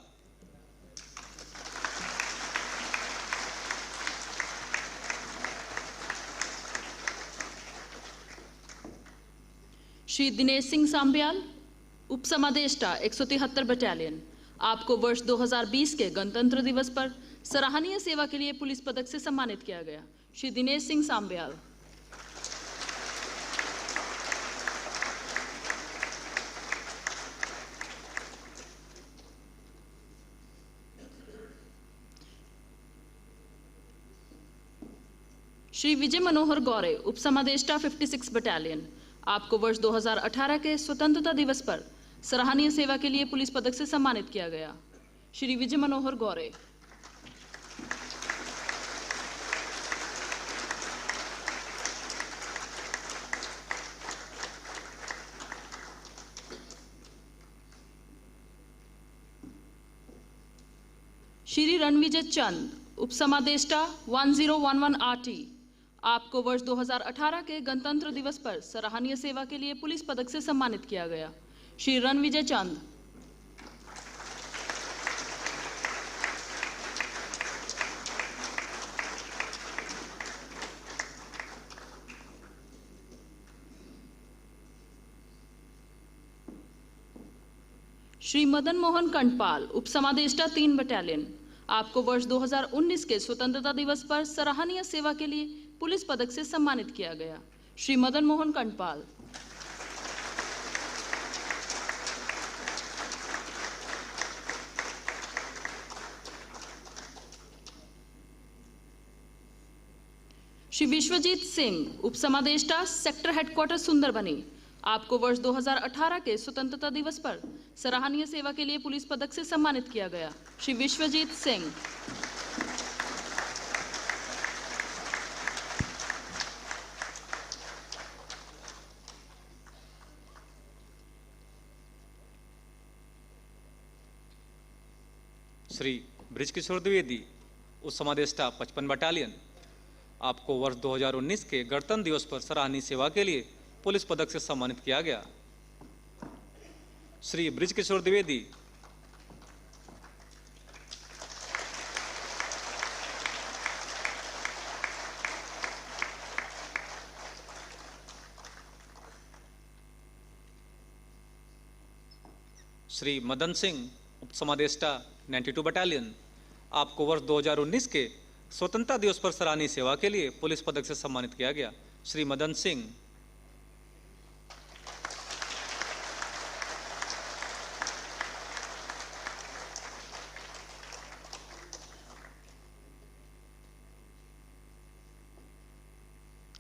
श्री दिनेश सिंह सांबियाल, उप समादेष्टा, 173 बटालियन, आपको वर्ष 2020 के गणतंत्र दिवस पर सराहनीय सेवा के लिए पुलिस पदक से सम्मानित किया गया। श्री दिनेश सिंह सांबियाल। श्री विजय मनोहर गौरे, उप समादेष्टा, 56 बटालियन, आपको वर्ष 2018 के स्वतंत्रता दिवस पर सराहनीय सेवा के लिए पुलिस पदक से सम्मानित किया गया। श्री विजय मनोहर गौरे। श्री रणविजय चंद, उप समादेष्टा, 1011 RT, आपको वर्ष 2018 के गणतंत्र दिवस पर सराहनीय सेवा के लिए पुलिस पदक से सम्मानित किया गया। श्री रणविजय चंद। श्री मदन मोहन कंटपाल, उप समादेष्टा, 3 बटालियन, आपको वर्ष 2019 के स्वतंत्रता दिवस पर सराहनीय सेवा के लिए पुलिस पदक से सम्मानित किया गया। श्री मदन मोहन कंटपाल। श्री विश्वजीत सिंह, उप समादेष्टा, सेक्टर हेडक्वार्टर, सुंदरबनी, आपको वर्ष 2018 के स्वतंत्रता दिवस पर सराहनीय सेवा के लिए पुलिस पदक से सम्मानित किया गया। श्री विश्वजीत सिंह। श्री बृजकिशोर द्विवेदी, उप समादेष्टा, 55 बटालियन, आपको वर्ष 2019 के गणतंत्र दिवस पर सराहनीय सेवा के लिए पुलिस पदक से सम्मानित किया गया। श्री बृजकिशोर द्विवेदी। श्री मदन सिंह, उप समादेष्टा, 92 बटालियन, आपको वर्ष 2019 के स्वतंत्रता दिवस पर सराहनीय सेवा के लिए पुलिस पदक से सम्मानित किया गया श्री मदन सिंह।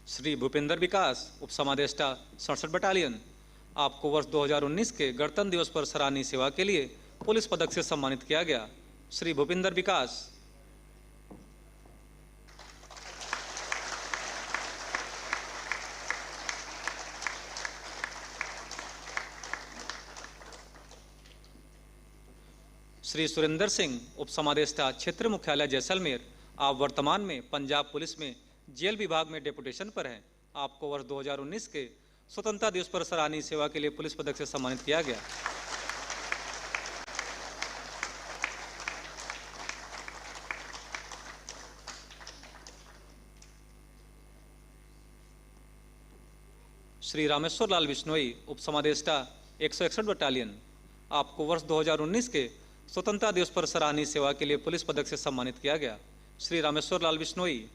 श्री भूपेंद्र विकास, उप समादेष्टा 67 बटालियन, आपको वर्ष 2019 के गणतंत्र दिवस पर सराहनीय सेवा के लिए पुलिस पदक से सम्मानित किया गया श्री भूपेंद्र विकास। श्री सुरेंद्र सिंह, उप समादेष्टा क्षेत्र मुख्यालय जैसलमेर, आप वर्तमान में पंजाब पुलिस में जेल विभाग में डेपुटेशन पर हैं। आपको वर्ष 2019 के स्वतंत्रता दिवस पर सराहनीय सेवा के लिए पुलिस पदक से सम्मानित किया गया। श्री रामेश्वर लाल बिश्नोई, उप समादेष्टा 161 बटालियन, आपको वर्ष 2019 के स्वतंत्रता दिवस पर सराहनीय सेवा के लिए पुलिस पदक से सम्मानित किया गया श्री रामेश्वर लाल बिश्नोई।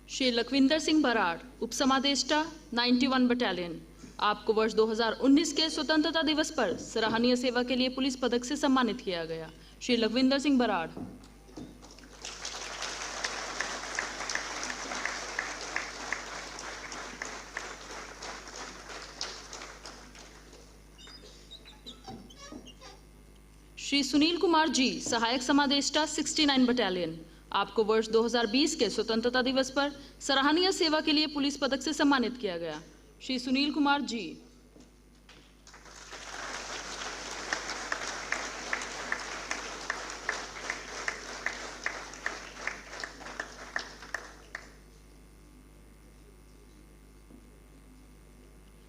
श्री लखविंदर सिंह बराड़, उप समादेष्टा 91 बटालियन, आपको वर्ष 2019 के स्वतंत्रता दिवस पर सराहनीय सेवा के लिए पुलिस पदक से सम्मानित किया गया श्री लखविंदर सिंह बराड़। श्री सुनील कुमार जी, सहायक समादेष्टा 69 बटालियन, आपको वर्ष 2020 के स्वतंत्रता दिवस पर सराहनीय सेवा के लिए पुलिस पदक से सम्मानित किया गया श्री सुनील कुमार जी।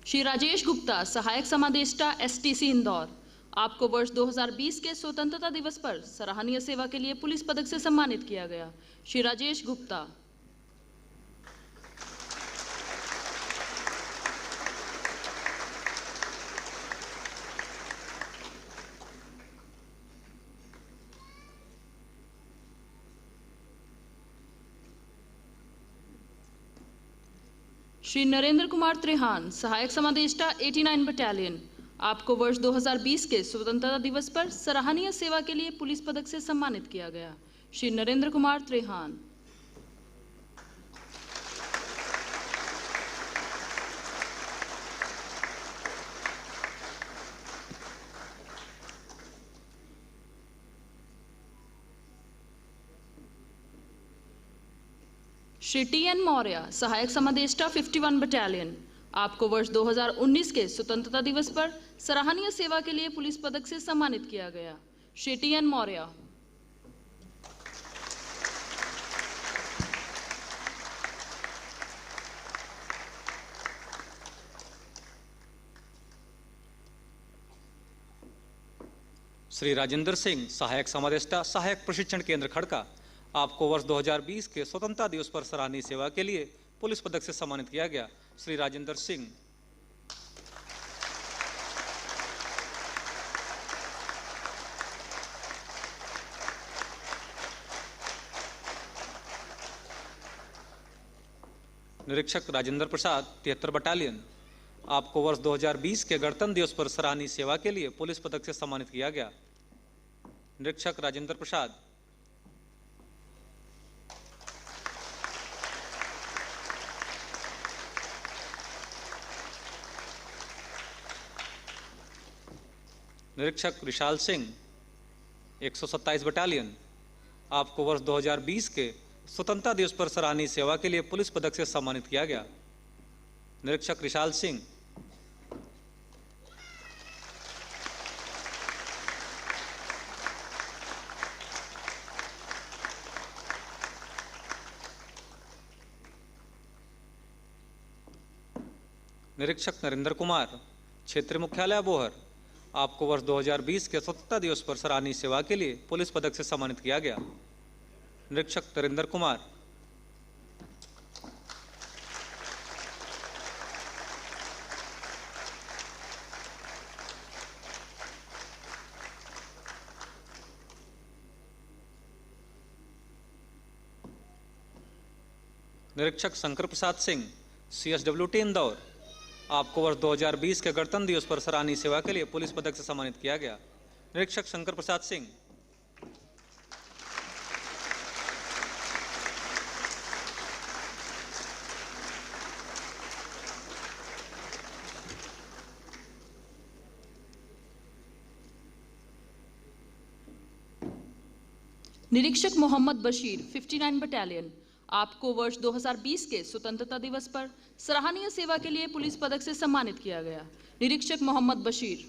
श्री राजेश गुप्ता, सहायक समादेष्टा STC इंदौर, आपको वर्ष 2020 के स्वतंत्रता दिवस पर सराहनीय सेवा के लिए पुलिस पदक से सम्मानित किया गया श्री राजेश गुप्ता। श्री नरेंद्र कुमार त्रिहान, सहायक समादेष्टा 89 बटालियन, आपको वर्ष 2020 के स्वतंत्रता दिवस पर सराहनीय सेवा के लिए पुलिस पदक से सम्मानित किया गया श्री नरेंद्र कुमार त्रिहान। श्री TN मौर्य, सहायक समादेष्टा 51 बटालियन, आपको वर्ष 2019 के स्वतंत्रता दिवस पर सराहनीय सेवा के लिए पुलिस पदक से सम्मानित किया गया श्री TN मौर्य। श्री राजेंद्र सिंह, सहायक समादेष्टा सहायक प्रशिक्षण केंद्र खड़का, आपको वर्ष 2020 के स्वतंत्रता दिवस पर सराहनीय सेवा के लिए पुलिस पदक से सम्मानित किया गया श्री राजेंद्र सिंह। निरीक्षक राजेंद्र प्रसाद 73 बटालियन, आपको वर्ष 2020 के गणतंत्र दिवस पर सराहनीय सेवा के लिए पुलिस पदक से सम्मानित किया गया निरीक्षक राजेंद्र प्रसाद। निरीक्षक विशाल सिंह 127 बटालियन, आपको वर्ष 2020 के स्वतंत्रता दिवस पर सराहनीय सेवा के लिए पुलिस पदक से सम्मानित किया गया निरीक्षक विशाल सिंह। निरीक्षक नरेंद्र कुमार, क्षेत्र मुख्यालय बोहर, आपको वर्ष 2020 के स्वतंत्रता दिवस पर सराहनीय सेवा के लिए पुलिस पदक से सम्मानित किया गया निरीक्षक नरेंद्र कुमार। निरीक्षक शंकर प्रसाद सिंह, CSWT इंदौर, आपको वर्ष 2020 के गणतंत्र दिवस पर सराहनीय सेवा के लिए पुलिस पदक से सम्मानित किया गया। निरीक्षक शंकर प्रसाद सिंह। निरीक्षक मोहम्मद बशीर, 59 बटालियन, आपको वर्ष 2020 के स्वतंत्रता दिवस पर सराहनीय सेवा के लिए पुलिस पदक से सम्मानित किया गया। निरीक्षक मोहम्मद बशीर।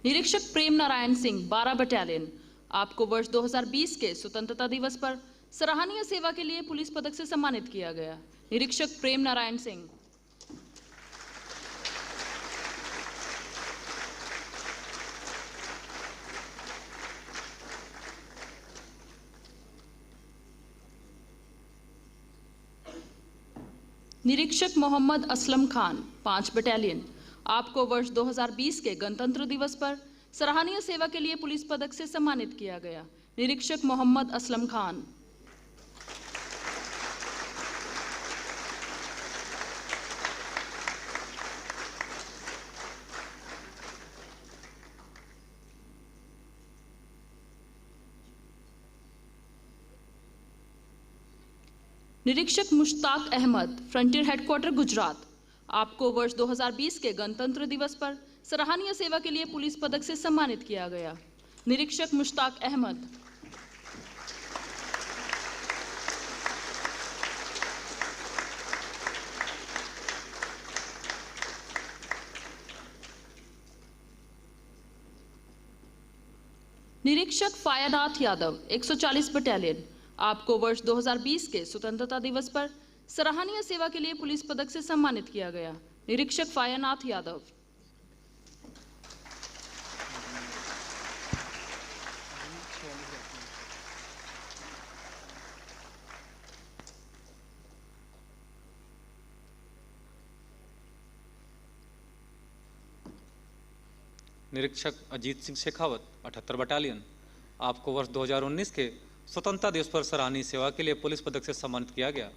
निरीक्षक प्रेम नारायण सिंह, 12 बटालियन, आपको वर्ष 2020 के स्वतंत्रता दिवस पर सराहनीय सेवा के लिए पुलिस पदक से सम्मानित किया गया। निरीक्षक प्रेम नारायण सिंह। निरीक्षक मोहम्मद असलम खान, 5 बटालियन, आपको वर्ष 2020 के गणतंत्र दिवस पर सराहनीय सेवा के लिए पुलिस पदक से सम्मानित किया गया। निरीक्षक मोहम्मद असलम खान। निरीक्षक मुश्ताक अहमद, फ्रंटियर हेडक्वार्टर गुजरात, आपको वर्ष 2020 के गणतंत्र दिवस पर सराहनीय सेवा के लिए पुलिस पदक से सम्मानित किया गया। निरीक्षक मुश्ताक अहमद। निरीक्षक फायनाथ यादव, 140 बटालियन, आपको वर्ष 2020 के स्वतंत्रता दिवस पर सराहनीय सेवा के लिए पुलिस पदक से सम्मानित किया गया। निरीक्षक फायनाथ यादव। निरीक्षक अजीत सिंह शेखावत, 78 बटालियन, आपको वर्ष 2019 के स्वतंत्रता दिवस पर सराहनीय सेवा के लिए पुलिस पदक से सम्मानित किया गया।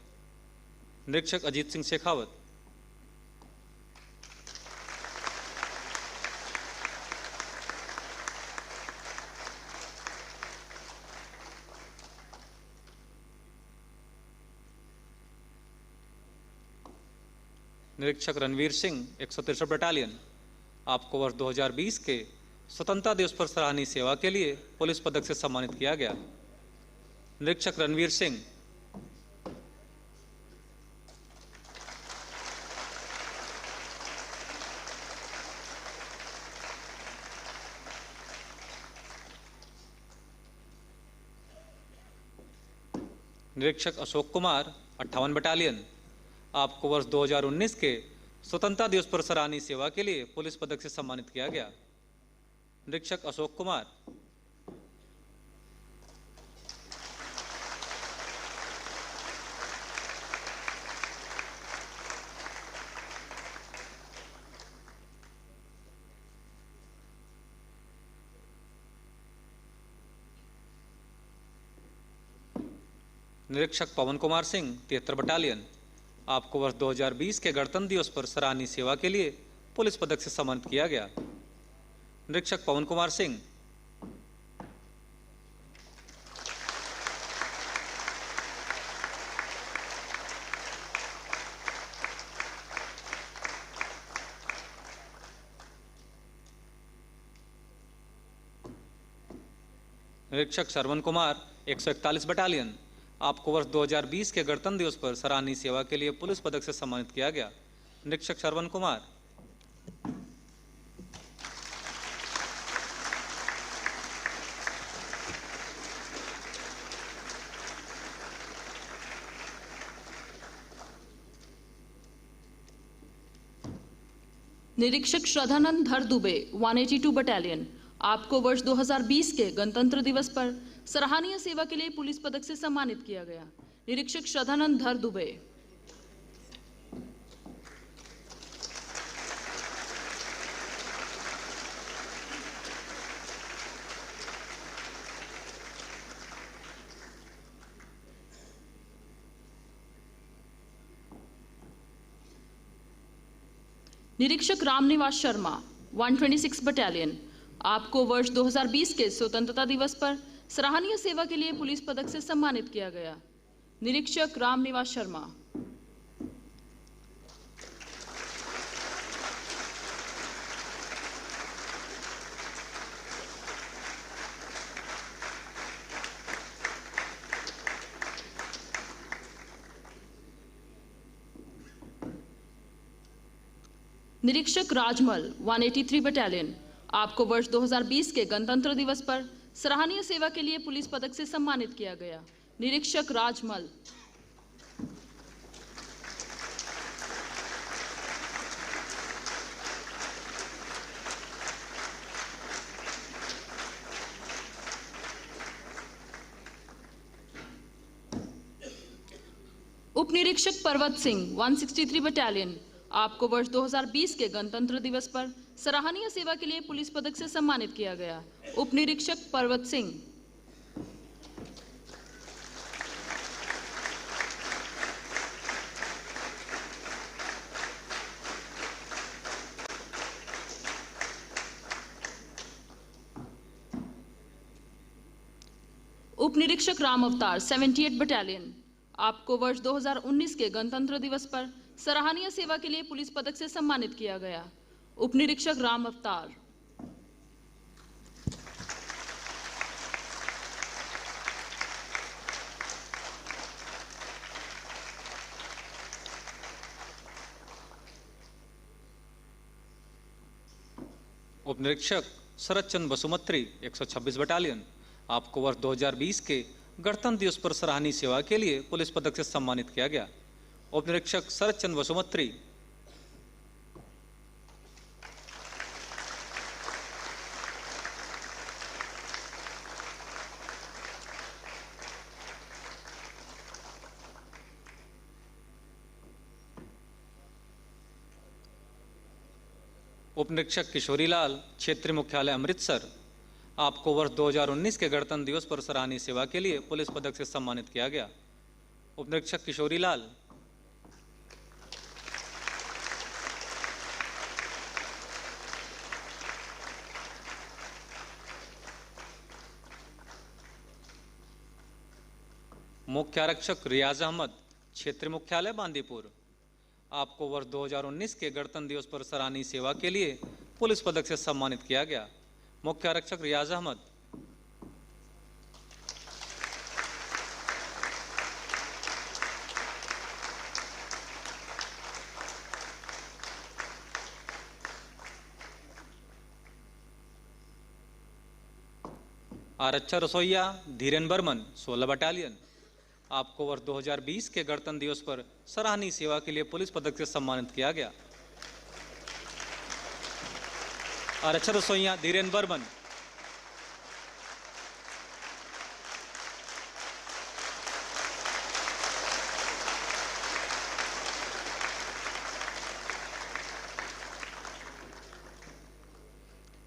निरीक्षक अजीत सिंह शेखावत। निरीक्षक रणवीर सिंह, 163 बटालियन, आपको वर्ष 2020 के स्वतंत्रता दिवस पर सराहनीय सेवा के लिए पुलिस पदक से सम्मानित किया गया। निरीक्षक रणवीर सिंह। निरीक्षक अशोक कुमार, 58 बटालियन, आपको वर्ष 2019 के स्वतंत्रता दिवस पर सराहनीय सेवा के लिए पुलिस पदक से सम्मानित किया गया। निरीक्षक अशोक कुमार। निरीक्षक पवन कुमार सिंह, 73 बटालियन, आपको वर्ष 2020 के गणतंत्र दिवस पर सराहनीय सेवा के लिए पुलिस पदक से सम्मानित किया गया। निरीक्षक पवन कुमार सिंह। निरीक्षक श्रवण कुमार, 141 बटालियन, आपको वर्ष 2020 के गणतंत्र दिवस पर सराहनीय सेवा के लिए पुलिस पदक से सम्मानित किया गया। निरीक्षक श्रवण कुमार। निरीक्षक श्रद्धानंद धर दुबे, 182 बटालियन, आपको वर्ष 2020 के गणतंत्र दिवस पर सराहनीय सेवा के लिए पुलिस पदक से सम्मानित किया गया। निरीक्षक श्रद्धानंद धर दुबे। निरीक्षक रामनिवास शर्मा 126 बटालियन, आपको वर्ष 2020 के स्वतंत्रता दिवस पर सराहनीय सेवा के लिए पुलिस पदक से सम्मानित किया गया। निरीक्षक रामनिवास शर्मा। निरीक्षक राजमल 183 बटालियन, आपको वर्ष 2020 के गणतंत्र दिवस पर सराहनीय सेवा के लिए पुलिस पदक से सम्मानित किया गया। निरीक्षक राजमल। उप निरीक्षक पर्वत सिंह 163 बटालियन, आपको वर्ष 2020 के गणतंत्र दिवस पर सराहनीय सेवा के लिए पुलिस पदक से सम्मानित किया गया। उप निरीक्षक पर्वत सिंह। उप निरीक्षक राम अवतार 78 बटालियन, आपको वर्ष 2019 के गणतंत्र दिवस पर सराहनीय सेवा के लिए पुलिस पदक से सम्मानित किया गया। उप निरीक्षक राम अवतार। उप निरीक्षक शरद चंद्र बसुमत्री 126 बटालियन, आपको वर्ष 2020 के गणतंत्र दिवस पर सराहनीय सेवा के लिए पुलिस पदक से सम्मानित किया गया। उप निरीक्षक शरद चंद्र बसुमत्री। उप निरीक्षक किशोरीलाल क्षेत्रीय मुख्यालय अमृतसर, आपको वर्ष 2019 के गणतंत्र दिवस पर सराहनीय सेवा के लिए पुलिस पदक से सम्मानित किया गया। उप निरीक्षक किशोरीलाल। मुख्य आरक्षक रियाज अहमद क्षेत्रीय मुख्यालय बांदीपुर, आपको वर्ष 2019 के गणतंत्र दिवस पर सराहनीय सेवा के लिए पुलिस पदक से सम्मानित किया गया। मुख्य आरक्षक रियाज अहमद। आरक्षक रसोईया धीरेन बर्मन 16 बटालियन, आपको वर्ष 2020 के गणतंत्र दिवस पर सराहनीय सेवा के लिए पुलिस पदक से सम्मानित किया गया। आरक्षक रसोईया धीरेन बर्मन।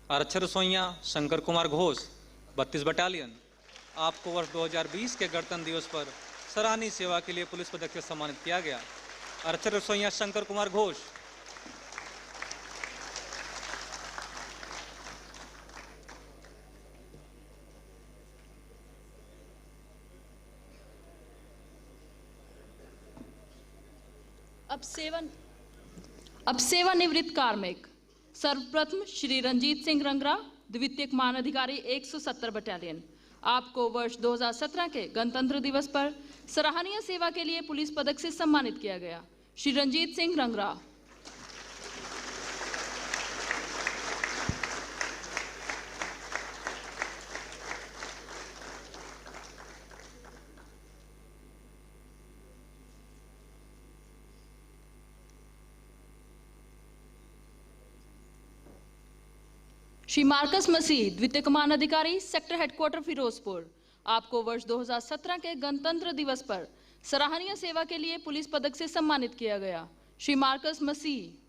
आरक्षक रसोईया शंकर कुमार घोष 32 बटालियन, आपको वर्ष 2020 के गणतंत्र दिवस पर सराहनीय सेवा के लिए पुलिस पदक से सम्मानित किया गया। आरक्षक रसोईया शंकर कुमार घोष। अब सेवानिवृत्त कार्मिक। सर्वप्रथम श्री रंजीत सिंह रंगरा, द्वितीय महाअधिकारी 170 बटालियन, आपको वर्ष 2017 के गणतंत्र दिवस पर सराहनीय सेवा के लिए पुलिस पदक से सम्मानित किया गया। श्री रंजीत सिंह रंगरा। श्री मार्कस मसीह, द्वितीय कमान अधिकारी सेक्टर हेडक्वार्टर फिरोजपुर, आपको वर्ष 2017 के गणतंत्र दिवस पर सराहनीय सेवा के लिए पुलिस पदक से सम्मानित किया गया। श्री मार्कस मसीह।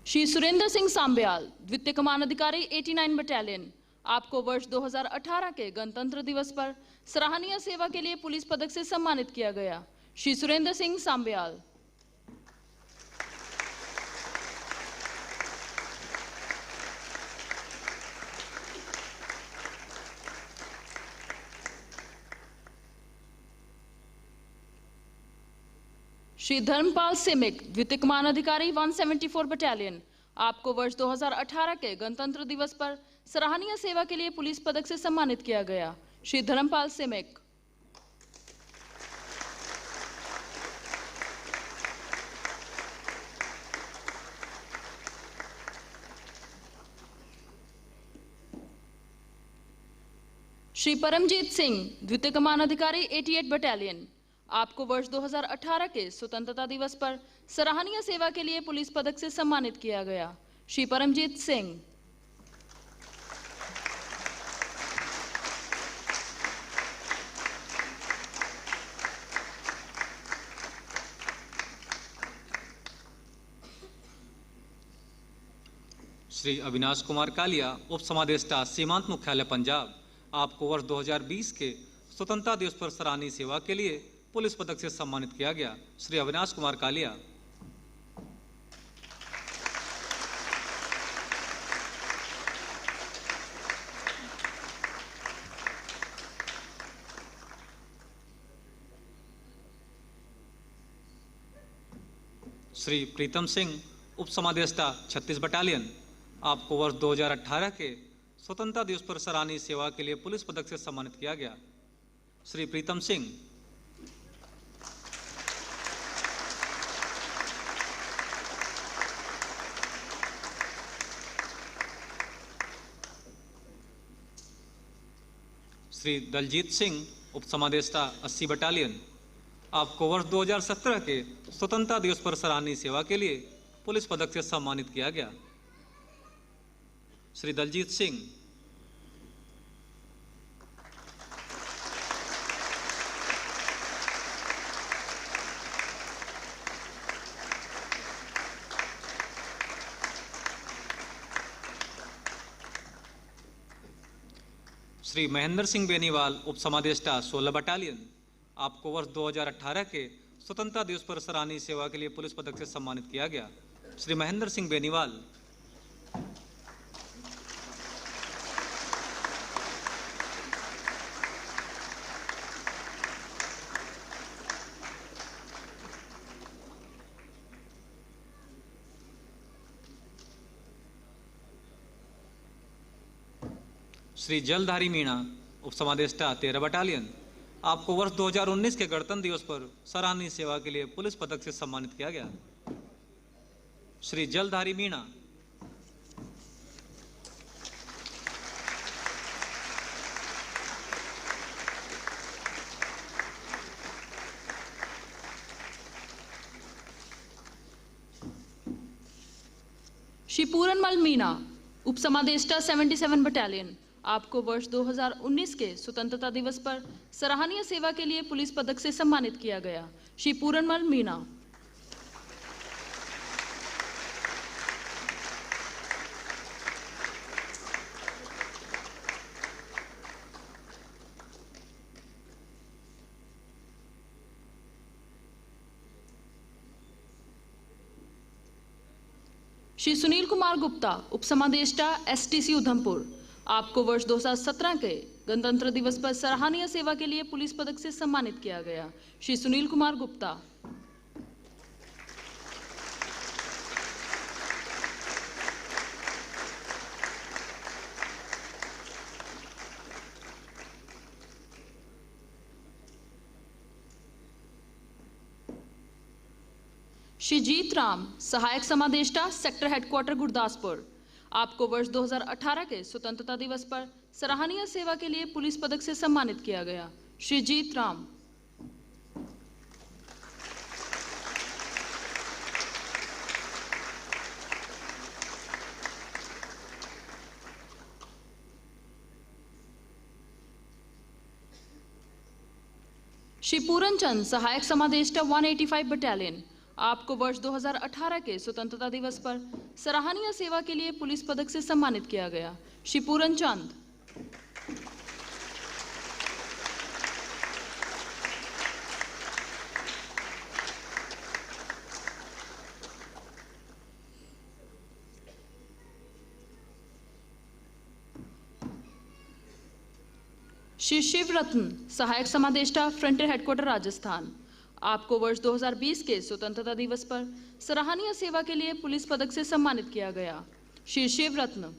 श्री सुरेंद्र सिंह सांब्याल, द्वितीय कमानाधिकारी 89 बटालियन, आपको वर्ष 2018 के गणतंत्र दिवस पर सराहनीय सेवा के लिए पुलिस पदक से सम्मानित किया गया। श्री सुरेंद्र सिंह सांब्याल। श्री धर्मपाल सिमिक, द्वितीय कमानाधिकारी 174 बटालियन, आपको वर्ष 2018 के गणतंत्र दिवस पर सराहनीय सेवा के लिए पुलिस पदक से सम्मानित किया गया। श्री धर्मपाल सिमिक। श्री परमजीत सिंह, द्वितीय कमानाधिकारी 88 बटालियन, आपको वर्ष 2018 के स्वतंत्रता दिवस पर सराहनीय सेवा के लिए पुलिस पदक से सम्मानित किया गया। श्री परमजीत सिंह। श्री अविनाश कुमार कालिया, उप समादेष्टा सीमांत मुख्यालय पंजाब, आपको वर्ष 2020 के स्वतंत्रता दिवस पर सराहनीय सेवा के लिए पुलिस पदक से सम्मानित किया गया। श्री अविनाश कुमार कालिया। श्री प्रीतम सिंह, उप समादेष्टा 36 बटालियन, आपको वर्ष 2018 के स्वतंत्रता दिवस पर सराहनीय सेवा के लिए पुलिस पदक से सम्मानित किया गया। श्री प्रीतम सिंह। श्री दलजीत सिंह, उप समादेष्टा 80 बटालियन, आपको वर्ष 2017 के स्वतंत्रता दिवस पर सराहनीय सेवा के लिए पुलिस पदक से सम्मानित किया गया। श्री दलजीत सिंह। श्री महेंद्र सिंह बेनीवाल, उप समादेष्टा 16 बटालियन, आपको वर्ष 2018 के स्वतंत्रता दिवस पर सराहनीय सेवा के लिए पुलिस पदक से सम्मानित किया गया। श्री महेंद्र सिंह बेनीवाल। श्री जलधारी मीणा, उप समादेष्टा 13 बटालियन, आपको वर्ष 2019 के गणतंत्र दिवस पर सराहनीय सेवा के लिए पुलिस पदक से सम्मानित किया गया। श्री जलधारी मीणा। श्री पूरनमल मीणा, उप समादेष्टा 77 बटालियन, आपको वर्ष 2019 के स्वतंत्रता दिवस पर सराहनीय सेवा के लिए पुलिस पदक से सम्मानित किया गया। श्री पूरनमल मीणा। श्री सुनील कुमार गुप्ता, उप समादेष्टा STC उधमपुर, आपको वर्ष 2017 के गणतंत्र दिवस पर सराहनीय सेवा के लिए पुलिस पदक से सम्मानित किया गया। श्री सुनील कुमार गुप्ता। श्री जीत राम, सहायक समादेष्टा सेक्टर हेडक्वार्टर गुरदासपुर, आपको वर्ष 2018 के स्वतंत्रता दिवस पर सराहनीय सेवा के लिए पुलिस पदक से सम्मानित किया गया। श्री जीत राम। श्री पूरन चंद, सहायक समादेष्टा 185 बटालियन, आपको वर्ष 2018 के स्वतंत्रता दिवस पर सराहनीय सेवा के लिए पुलिस पदक से सम्मानित किया गया। श्री पूरन चंद। श्री शिवरत्न, सहायक समादेष्टा, फ्रंटियर हेडक्वार्टर, राजस्थान। आपको वर्ष 2020 के स्वतंत्रता दिवस पर सराहनीय सेवा के लिए पुलिस पदक से सम्मानित किया गया। श्री शिवरत्न।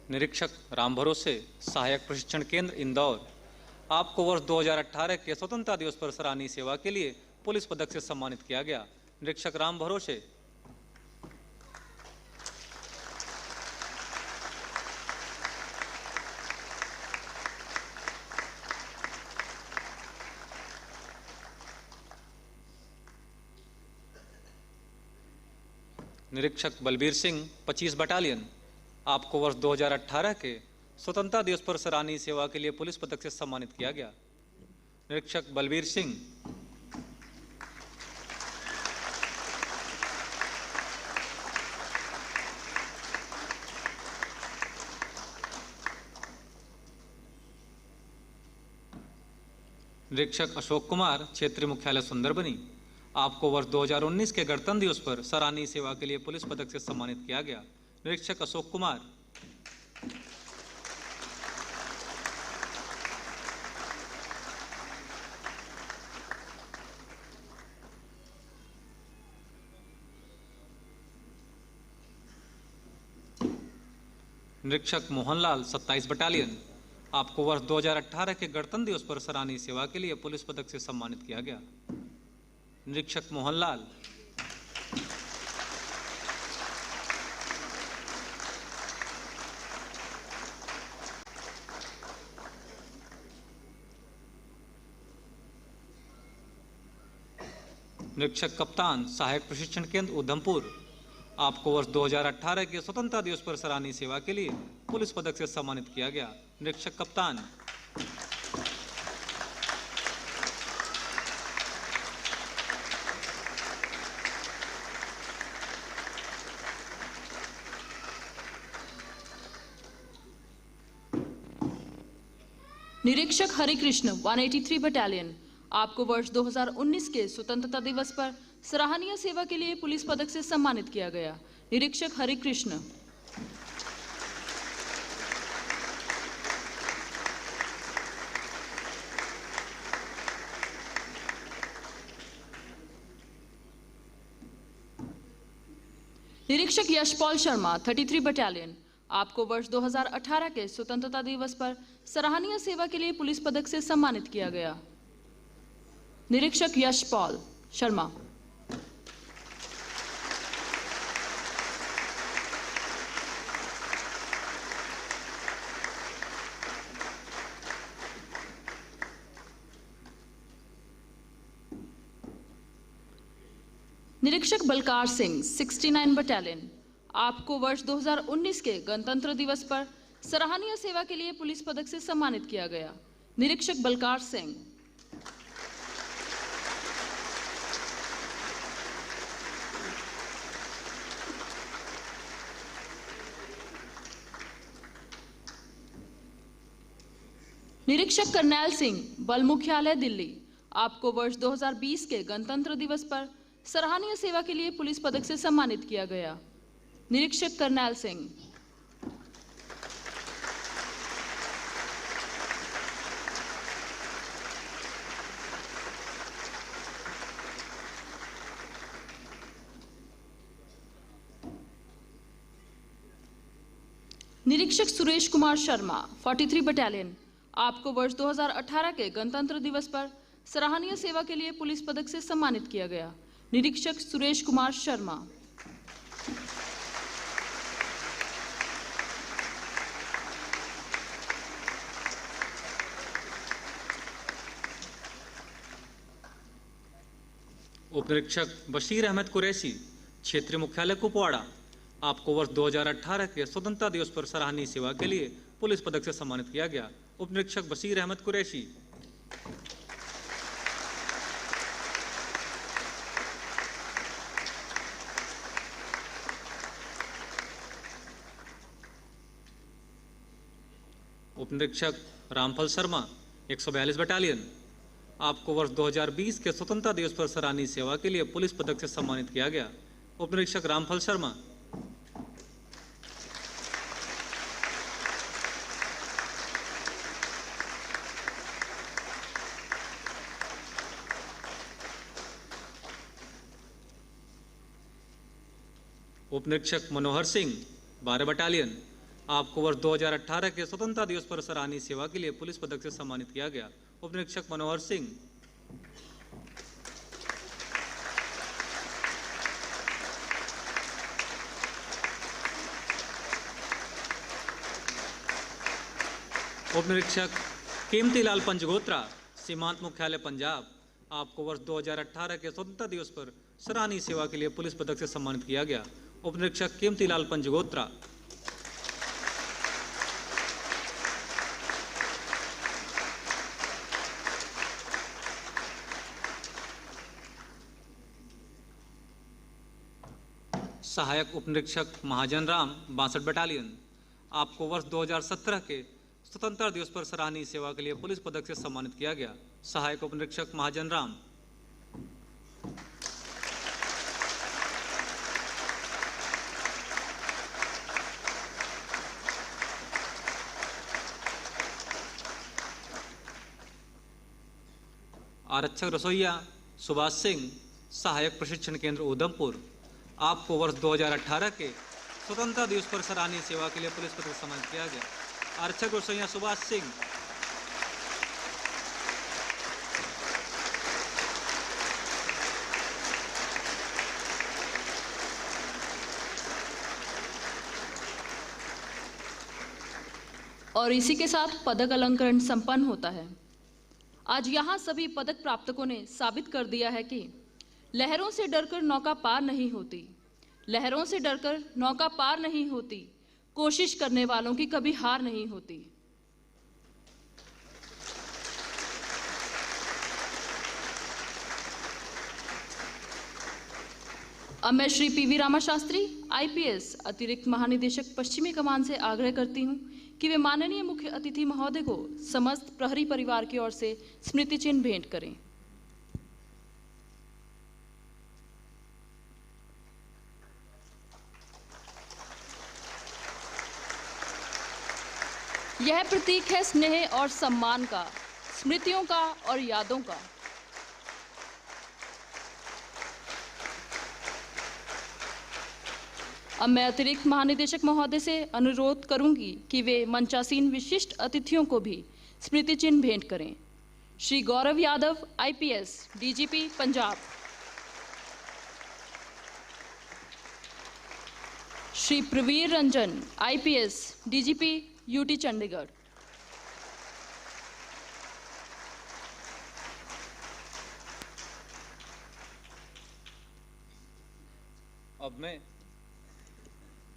निरीक्षक राम भरोसे, सहायक प्रशिक्षण केंद्र, इंदौर। आपको वर्ष 2018 के स्वतंत्रता दिवस पर सराहनीय सेवा के लिए पुलिस पदक से सम्मानित किया गया। निरीक्षक राम भरोसे। निरीक्षक बलबीर सिंह, 25 बटालियन। आपको वर्ष 2018 के स्वतंत्रता दिवस पर सराहनीय सेवा के लिए पुलिस पदक से सम्मानित किया गया। निरीक्षक बलबीर सिंह। निरीक्षक अशोक कुमार, क्षेत्रीय मुख्यालय सुंदरबनी। आपको वर्ष 2019 के गणतंत्र दिवस पर सराहनीय सेवा के लिए पुलिस पदक से सम्मानित किया गया। निरीक्षक अशोक कुमार। निरीक्षक मोहनलाल, 27 बटालियन। आपको वर्ष 2018 के गणतंत्र दिवस पर सराहनीय सेवा के लिए पुलिस पदक से सम्मानित किया गया। निरीक्षक मोहनलाल। निरीक्षक कप्तान, सहायक प्रशिक्षण केंद्र, उधमपुर। आपको वर्ष 2018 के स्वतंत्रता दिवस पर सराहनीय सेवा के लिए पुलिस पदक से सम्मानित किया गया। निरीक्षक कप्तान। निरीक्षक हरिकृष्ण, 183 बटालियन। आपको वर्ष 2019 के स्वतंत्रता दिवस पर सराहनीय सेवा के लिए पुलिस पदक से सम्मानित किया गया। निरीक्षक हरिकृष्ण। निरीक्षक यशपाल शर्मा, 33 बटालियन। आपको वर्ष 2018 के स्वतंत्रता दिवस पर सराहनीय सेवा के लिए पुलिस पदक से सम्मानित किया गया। निरीक्षक यशपाल शर्मा। निरीक्षक बलकार सिंह, 69 बटालियन। आपको वर्ष 2019 के गणतंत्र दिवस पर सराहनीय सेवा के लिए पुलिस पदक से सम्मानित किया गया। निरीक्षक बलकार सिंह। निरीक्षक करनैल सिंह, बल मुख्यालय, दिल्ली। आपको वर्ष 2020 के गणतंत्र दिवस पर सराहनीय सेवा के लिए पुलिस पदक से सम्मानित किया गया। निरीक्षक करनैल सिंह। निरीक्षक सुरेश कुमार शर्मा, 43 बटालियन। आपको वर्ष 2018 के गणतंत्र दिवस पर सराहनीय सेवा के लिए पुलिस पदक से सम्मानित किया गया। निरीक्षक सुरेश कुमार शर्मा। उपनिरीक्षक बशीर अहमद कुरैशी, क्षेत्रीय मुख्यालय कुपवाड़ा, आपको वर्ष 2018 के स्वतंत्रता दिवस पर सराहनीय सेवा के लिए पुलिस पदक से सम्मानित किया गया। उपनिरीक्षक बशीर अहमद कुरैशी। उपनिरीक्षक रामफल शर्मा, 142 बटालियन, आपको वर्ष 2020 के स्वतंत्रता दिवस पर सराहनीय सेवा के लिए पुलिस पदक से सम्मानित किया गया। उपनिरीक्षक रामफल शर्मा। उपनिरीक्षक मनोहर सिंह, 12 बटालियन, आपको वर्ष 2018 के स्वतंत्रता दिवस पर सराहनीय सेवा के लिए पुलिस पदक से सम्मानित किया गया। उपनिरीक्षक मनोहर सिंह। उपनिरीक्षक कीमतीलाल पंजगोत्रा, सीमांत मुख्यालय पंजाब, आपको वर्ष 2018 के स्वतंत्रता दिवस पर सराहनीय सेवा के लिए पुलिस पदक से सम्मानित किया गया। उपनिरीक्षक कीमतीलाल पंजगोत्रा। सहायक उपनिरीक्षक महाजन राम, 62 बटालियन, आपको वर्ष 2017 के स्वतंत्रता दिवस पर सराहनीय सेवा के लिए पुलिस पदक से सम्मानित किया गया। सहायक उपनिरीक्षक महाजन राम। आरक्षक रसोइया सुभाष सिंह, सहायक प्रशिक्षण केंद्र उधमपुर, आपको वर्ष 2018 के स्वतंत्रता दिवस पर सराहनीय सेवा के लिए पुलिस पदक से सम्मानित किया गया। आरक्षक रसोइया सुभाष सिंह। और इसी के साथ पदक अलंकरण संपन्न होता है। आज यहाँ सभी पदक प्राप्तकों ने साबित कर दिया है कि लहरों से डरकर नौका पार नहीं होती, लहरों से डरकर नौका पार नहीं होती, कोशिश करने वालों की कभी हार नहीं होती। अब मैं श्री पीवी रामा शास्त्री, आईपीएस, अतिरिक्त महानिदेशक पश्चिमी कमान से आग्रह करती हूं कि वे माननीय मुख्य अतिथि महोदय को समस्त प्रहरी परिवार की ओर से स्मृति चिन्ह भेंट करें। यह प्रतीक है स्नेह और सम्मान का, स्मृतियों का और यादों का। अब मैं अतिरिक्त महानिदेशक महोदय से अनुरोध करूंगी कि वे मंचासीन विशिष्ट अतिथियों को भी स्मृति चिन्ह भेंट करें। Shri Gaurav Yadav, IPS, DGP Punjab. Shri Pravir Ranjan, IPS, DGP UT Chandigarh.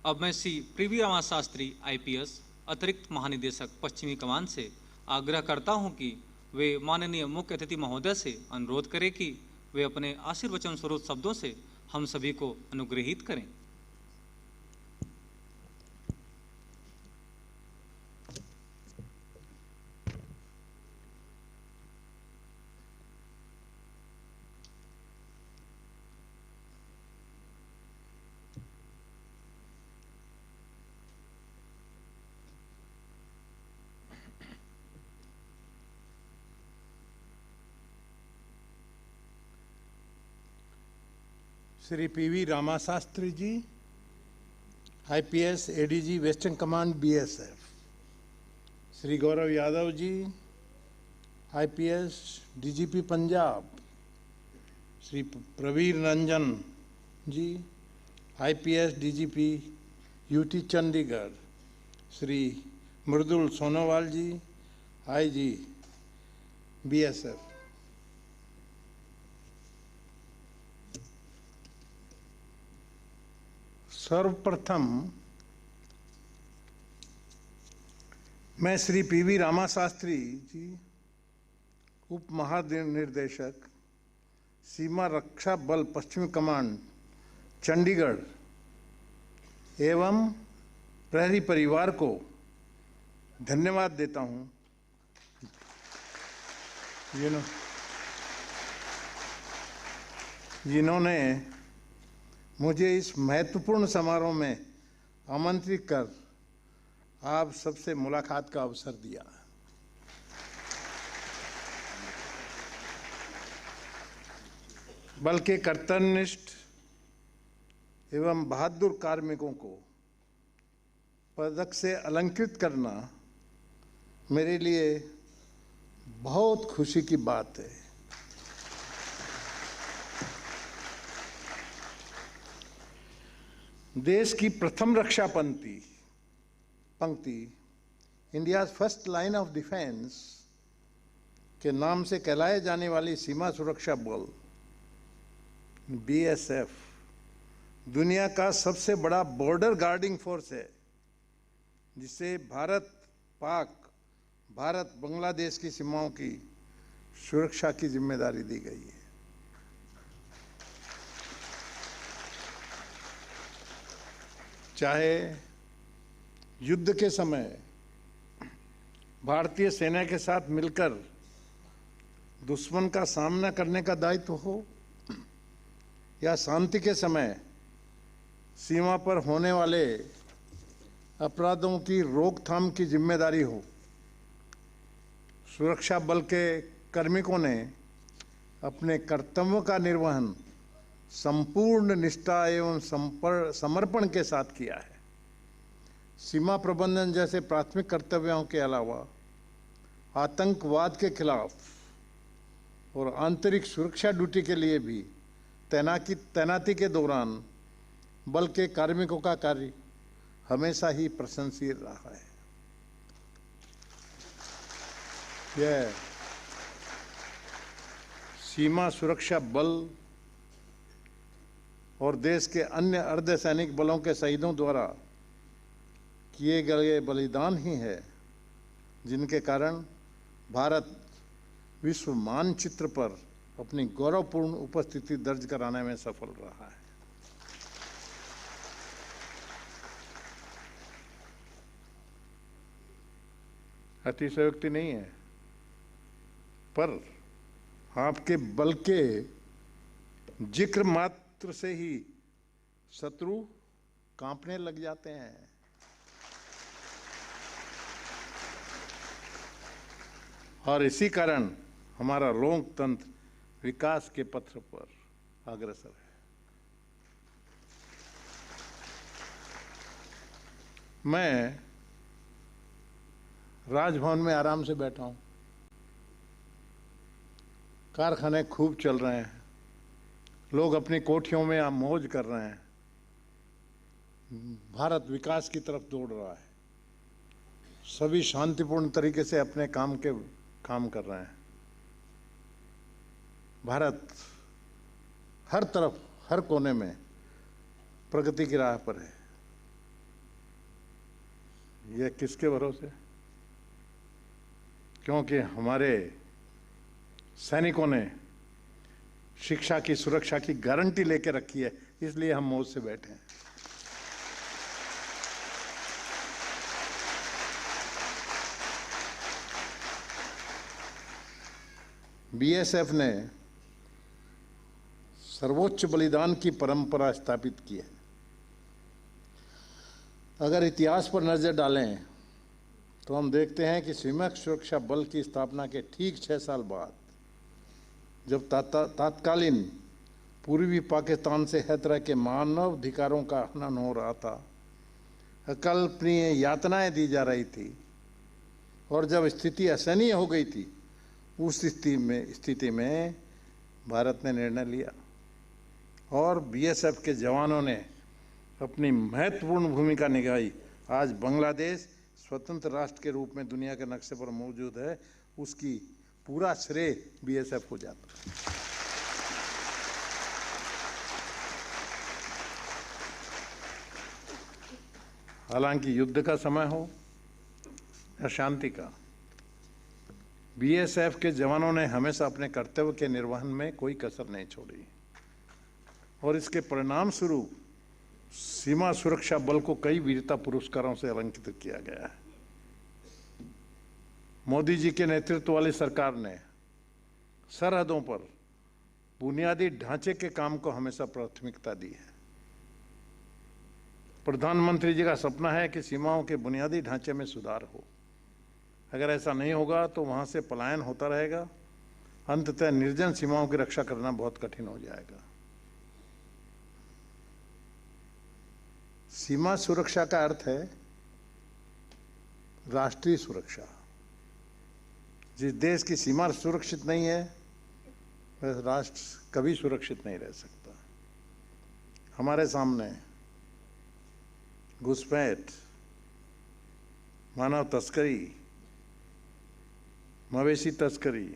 अब मैं श्री पीवी रामा शास्त्री, आईपीएस, अतिरिक्त महानिदेशक पश्चिमी कमान से आग्रह करता हूं कि वे माननीय मुख्य अतिथि महोदय से अनुरोध करें कि वे अपने आशीर्वचन स्वरूप शब्दों से हम सभी को अनुग्रहित करें। Shri PV Rama Shastri ji, IPS, ADG, western command, BSF. Shri Gaurav Yadav ji, IPS, DGP Punjab. Shri Pravir Ranjan ji, IPS, DGP, UT Chandigarh. Shri Mridul Sonowal ji, IG, BSF. सर्वप्रथम मैं श्री पीवी रामा शास्त्री जी, उप महानिर्देशक सीमा रक्षा बल पश्चिमी कमांड चंडीगढ़ एवं प्रहरी परिवार को धन्यवाद देता हूं जिन्होंने मुझे इस महत्वपूर्ण समारोह में आमंत्रित कर आप सबसे मुलाकात का अवसर दिया। बल के कर्तव्यनिष्ठ एवं बहादुर कार्मिकों को पदक से अलंकृत करना मेरे लिए बहुत खुशी की बात है। देश की प्रथम रक्षा पंक्ति India first line of defence के नाम से कहलाए जाने वाली सीमा सुरक्षा बल बीएसएफ दुनिया का सबसे बड़ा बॉर्डर गार्डिंग फोर्स है, जिसे भारत बांग्लादेश की सीमाओं की सुरक्षा की जिम्मेदारी दी गई है। चाहे युद्ध के समय भारतीय सेना के साथ मिलकर दुश्मन का सामना करने का दायित्व हो या शांति के समय सीमा पर होने वाले अपराधों की रोकथाम की जिम्मेदारी हो, सुरक्षा बल के कार्मिकों ने अपने कर्तव्यों का निर्वहन संपूर्ण निष्ठा एवं समर्पण के साथ किया है। सीमा प्रबंधन जैसे प्राथमिक कर्तव्यों के अलावा आतंकवाद के खिलाफ और आंतरिक सुरक्षा ड्यूटी के लिए भी तैनाती के दौरान बल के कार्मिकों का कार्य हमेशा ही प्रशंसनीय रहा है। यह सीमा सुरक्षा बल और देश के अन्य अर्धसैनिक बलों के शहीदों द्वारा किए गए बलिदान ही है जिनके कारण भारत विश्व मानचित्र पर अपनी गौरवपूर्ण उपस्थिति दर्ज कराने में सफल रहा है। अतिशयोक्ति नहीं है, पर आपके बल के जिक्र मात्र से ही शत्रु कांपने लग जाते हैं। और इसी कारण हमारा लोकतंत्र विकास के पथ पर अग्रसर है। मैं राजभवन में आराम से बैठा हूं। कारखाने खूब चल रहे हैं, लोग अपनी कोठियों में मौज कर रहे हैं। भारत विकास की तरफ दौड़ रहा है। सभी शांतिपूर्ण तरीके से अपने काम कर रहे हैं। भारत हर तरफ हर कोने में प्रगति की राह पर है। यह किसके भरोसे? क्योंकि हमारे सैनिकों ने शिक्षा की सुरक्षा की गारंटी लेके रखी है, इसलिए हम मौज से बैठे हैं। बीएसएफ ने सर्वोच्च बलिदान की परंपरा स्थापित की है। अगर इतिहास पर नजर डालें तो हम देखते हैं कि सीमा सुरक्षा बल की स्थापना के ठीक 6 साल बाद, जब तत्कालीन पूर्वी पाकिस्तान से हर तरह के मानव अधिकारों का हनन हो रहा था, अकल्पनीय यातनाएं दी जा रही थी और जब स्थिति असहनीय हो गई थी, उस स्थिति में भारत ने निर्णय लिया और बीएसएफ के जवानों ने अपनी महत्वपूर्ण भूमिका निभाई। आज बांग्लादेश स्वतंत्र राष्ट्र के रूप में दुनिया के नक्शे पर मौजूद है, उसकी पूरा श्रेय बीएसएफ को जाता है। हालांकि युद्ध का समय हो या शांति का, बीएसएफ के जवानों ने हमेशा अपने कर्तव्य के निर्वहन में कोई कसर नहीं छोड़ी और इसके परिणाम स्वरूप सीमा सुरक्षा बल को कई वीरता पुरस्कारों से अलंकृत किया गया है। मोदी जी के नेतृत्व वाली सरकार ने सरहदों पर बुनियादी ढांचे के काम को हमेशा प्राथमिकता दी है। प्रधानमंत्री जी का सपना है कि सीमाओं के बुनियादी ढांचे में सुधार हो। अगर ऐसा नहीं होगा तो वहां से पलायन होता रहेगा, अंततः निर्जन सीमाओं की रक्षा करना बहुत कठिन हो जाएगा। सीमा सुरक्षा का अर्थ है राष्ट्रीय सुरक्षा। जिस देश की सीमा सुरक्षित नहीं है वह राष्ट्र कभी सुरक्षित नहीं रह सकता। हमारे सामने घुसपैठ, मानव तस्करी, मवेशी तस्करी,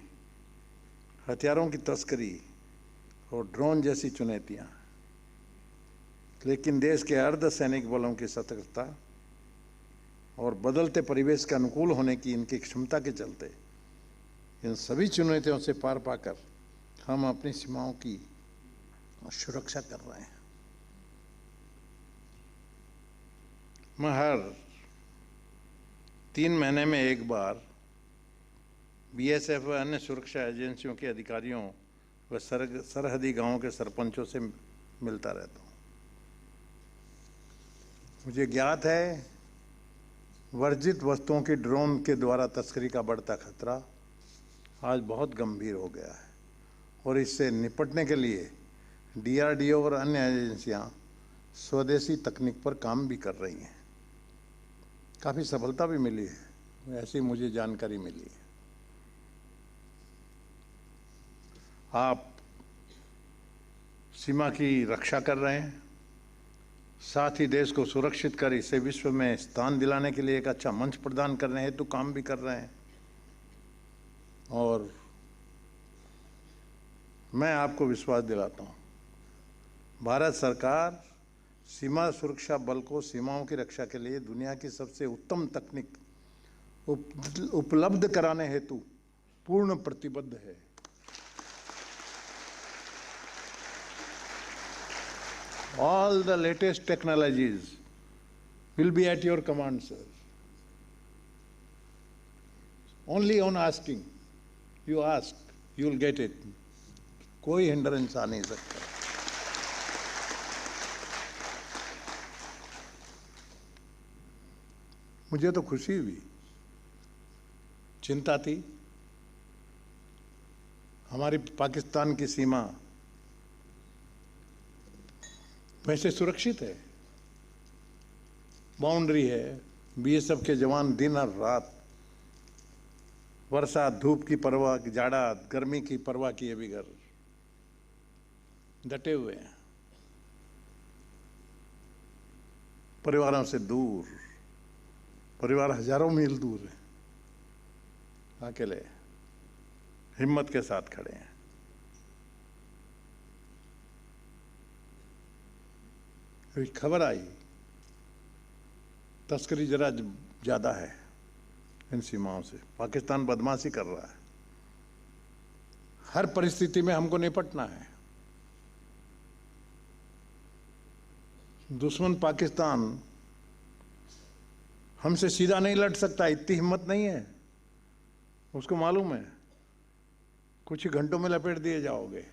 हथियारों की तस्करी और ड्रोन जैसी चुनौतियां, लेकिन देश के अर्धसैनिक बलों की सतर्कता और बदलते परिवेश के अनुकूल होने की इनकी क्षमता के चलते इन सभी चुनौतियों से पार पाकर हम अपनी सीमाओं की सुरक्षा कर रहे हैं। मैं हर 3 महीने में एक बार बीएसएफ व अन्य सुरक्षा एजेंसियों के अधिकारियों व सरहदी गांवों के सरपंचों से मिलता रहता हूं। मुझे ज्ञात है वर्जित वस्तुओं की ड्रोन के द्वारा तस्करी का बढ़ता खतरा आज बहुत गंभीर हो गया है और इससे निपटने के लिए डीआरडीओ और अन्य एजेंसियां स्वदेशी तकनीक पर काम भी कर रही हैं। काफ़ी सफलता भी मिली है, ऐसी मुझे जानकारी मिली है। आप सीमा की रक्षा कर रहे हैं, साथ ही देश को सुरक्षित कर इसे विश्व में स्थान दिलाने के लिए एक अच्छा मंच प्रदान करने हेतु काम भी कर रहे हैं। और मैं आपको विश्वास दिलाता हूं, भारत सरकार सीमा सुरक्षा बल को सीमाओं की रक्षा के लिए दुनिया की सबसे उत्तम तकनीक उपलब्ध कराने हेतु पूर्ण प्रतिबद्ध है। All the latest technologies will be at your command, sir. Only on asking. You ask, you will get it. कोई हिंड्रेंस आ नहीं सकता। मुझे तो खुशी हुई, चिंता थी। हमारी पाकिस्तान की सीमा वैसे सुरक्षित है, बाउंड्री है, बीएसएफ के जवान दिन और रात वर्षा धूप की परवाह, जाड़ा गर्मी की परवाह किए बगैर डटे हुए हैं। परिवारों से दूर, परिवार हजारों मील दूर है, अकेले हिम्मत के साथ खड़े हैं। अभी खबर आई तस्करी जरा ज्यादा है इन सीमाओं से, पाकिस्तान बदमाशी कर रहा है। हर परिस्थिति में हमको निपटना है। दुश्मन पाकिस्तान हमसे सीधा नहीं लड़ सकता, इतनी हिम्मत नहीं है, उसको मालूम है कुछ ही घंटों में लपेट दिए जाओगे।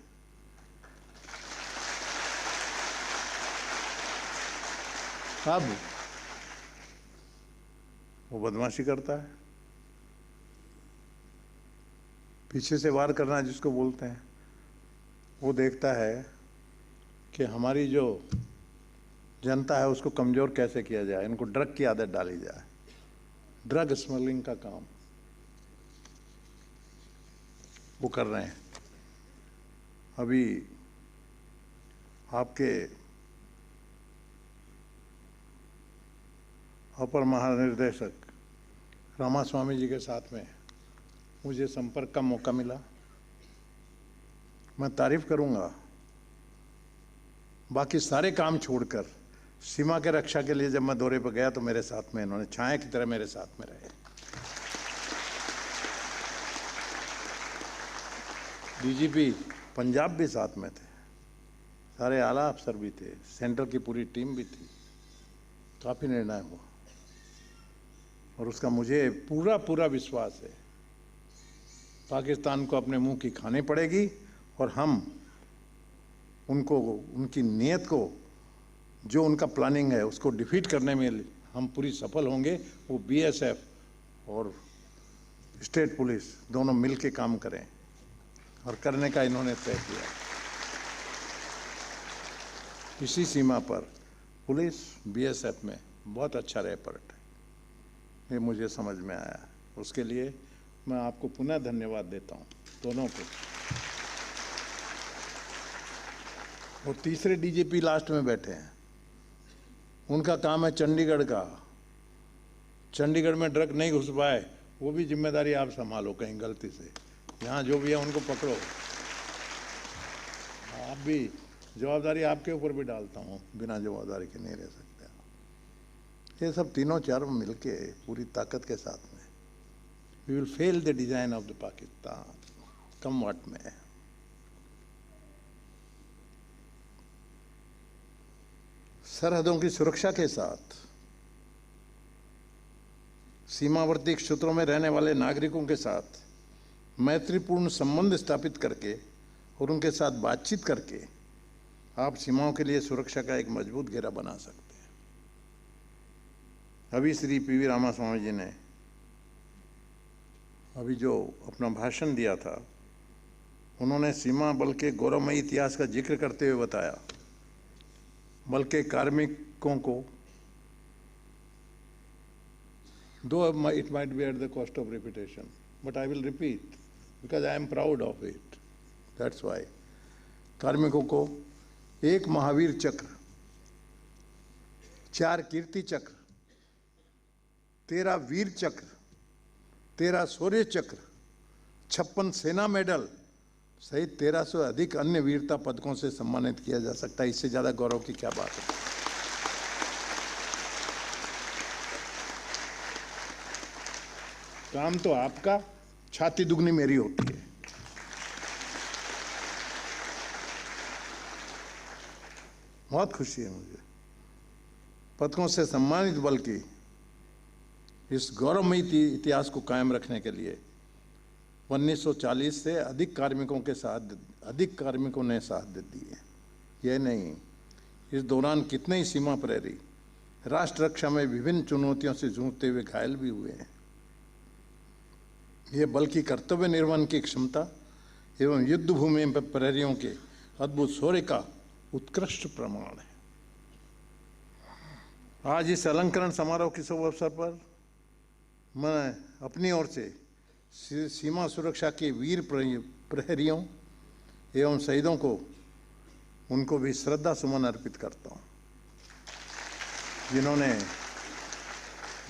अब वो बदमाशी करता है, पीछे से वार करना जिसको बोलते हैं। वो देखता है कि हमारी जो जनता है उसको कमजोर कैसे किया जाए, इनको ड्रग की आदत डाली जाए, ड्रग स्मगलिंग का काम वो कर रहे हैं। अभी आपके अपर महानिर्देशक रामास्वामी जी के साथ में मुझे संपर्क का मौका मिला। मैं तारीफ करूंगा, बाकी सारे काम छोड़कर सीमा के रक्षा के लिए जब मैं दौरे पर गया तो मेरे साथ में इन्होंने छाया की तरह मेरे साथ में रहे। डीजीपी पंजाब भी साथ में थे, सारे आला अफसर भी थे, सेंट्रल की पूरी टीम भी थी। काफ़ी निर्णय हुआ और उसका मुझे पूरा विश्वास है। पाकिस्तान को अपने मुंह की खानी पड़ेगी और हम उनको, उनकी नीयत को, जो उनका प्लानिंग है उसको डिफीट करने में हम पूरी सफल होंगे। वो बीएसएफ और स्टेट पुलिस दोनों मिल के काम करें और करने का इन्होंने तय किया। इसी सीमा पर पुलिस बीएसएफ में बहुत अच्छा रैपर्ट है, ये मुझे समझ में आया। उसके लिए मैं आपको पुनः धन्यवाद देता हूँ दोनों को। और तीसरे डीजीपी लास्ट में बैठे हैं, उनका काम है चंडीगढ़ का। चंडीगढ़ में ड्रग नहीं घुस पाए, वो भी जिम्मेदारी आप संभालो। कहीं गलती से यहाँ जो भी है उनको पकड़ो। आप भी जवाबदारी आपके ऊपर भी डालता हूँ, बिना जवाबदारी के नहीं रह सकते। ये सब तीनों चारों मिलके पूरी ताकत के साथ में we will fail the design of the Pakistan come what may. सरहदों की सुरक्षा के साथ सीमावर्ती क्षेत्रों में रहने वाले नागरिकों के साथ मैत्रीपूर्ण संबंध स्थापित करके और उनके साथ बातचीत करके आप सीमाओं के लिए सुरक्षा का एक मजबूत घेरा बना सकते हैं। अभी श्री पीवी रामास्वामी जी ने अभी जो अपना भाषण दिया था, उन्होंने सीमा बल के गौरवमयी इतिहास का जिक्र करते हुए बताया, बल के कार्मिकों को, though it might be at the cost of reputation, but I will repeat because I am proud of it. That's why कार्मिकों को 1 महावीर चक्र, 4 कीर्ति चक्र, 13 वीर चक्र, 13 शौर्य चक्र, 56 सेना मेडल सहित 1300 से अधिक अन्य वीरता पदकों से सम्मानित किया जा सकता है। इससे ज्यादा गौरव की क्या बात है। काम तो आपका, छाती दुगनी मेरी होती है। बहुत खुशी है मुझे पदकों से सम्मानित बल की इस गौरवमयी इतिहास को कायम रखने के लिए 1940 से अधिक कार्मिकों ने साथ दिए। यह नहीं, इस दौरान कितने ही सीमा प्रहरी राष्ट्र रक्षा में विभिन्न चुनौतियों से जूझते हुए घायल भी हुए हैं। यह बल की कर्तव्य निर्वहन की क्षमता एवं युद्ध भूमि पर प्रहरियों के अद्भुत शौर्य का उत्कृष्ट प्रमाण है। आज इस अलंकरण समारोह के शुभ अवसर पर मैं अपनी ओर से सीमा सुरक्षा के वीर प्रहरियों एवं शहीदों को, उनको भी श्रद्धा सुमन अर्पित करता हूँ, जिन्होंने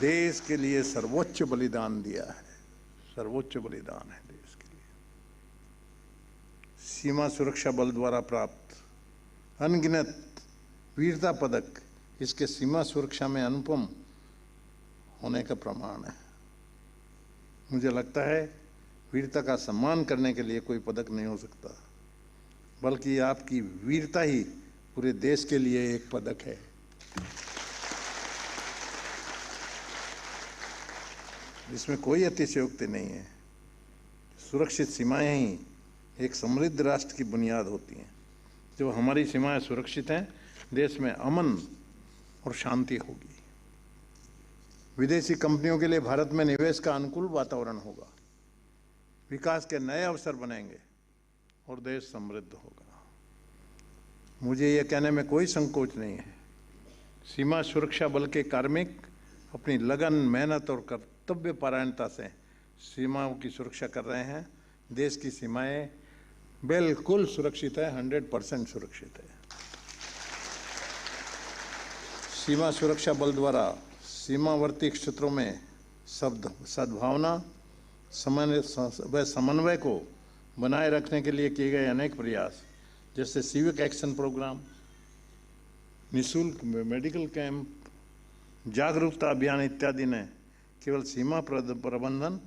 देश के लिए सर्वोच्च बलिदान दिया है। सर्वोच्च बलिदान है देश के लिए। सीमा सुरक्षा बल द्वारा प्राप्त अनगिनत वीरता पदक इसके सीमा सुरक्षा में अनुपम होने का प्रमाण है। मुझे लगता है वीरता का सम्मान करने के लिए कोई पदक नहीं हो सकता, बल्कि आपकी वीरता ही पूरे देश के लिए एक पदक है। इसमें कोई अतिशयोक्ति नहीं है। सुरक्षित सीमाएं ही एक समृद्ध राष्ट्र की बुनियाद होती हैं। जब हमारी सीमाएं सुरक्षित हैं, देश में अमन और शांति होगी। विदेशी कंपनियों के लिए भारत में निवेश का अनुकूल वातावरण होगा, विकास के नए अवसर बनेंगे और देश समृद्ध होगा। मुझे यह कहने में कोई संकोच नहीं है, सीमा सुरक्षा बल के कार्मिक अपनी लगन, मेहनत और कर्तव्य परायणता से सीमाओं की सुरक्षा कर रहे हैं। देश की सीमाएं बिल्कुल सुरक्षित है, 100% सुरक्षित है। सीमा सुरक्षा बल द्वारा सीमावर्ती क्षेत्रों में सद्भावना व समन्वय को बनाए रखने के लिए किए गए अनेक प्रयास, जैसे सिविक एक्शन प्रोग्राम, निःशुल्क मेडिकल कैंप, जागरूकता अभियान इत्यादि ने केवल सीमा प्रबंधन,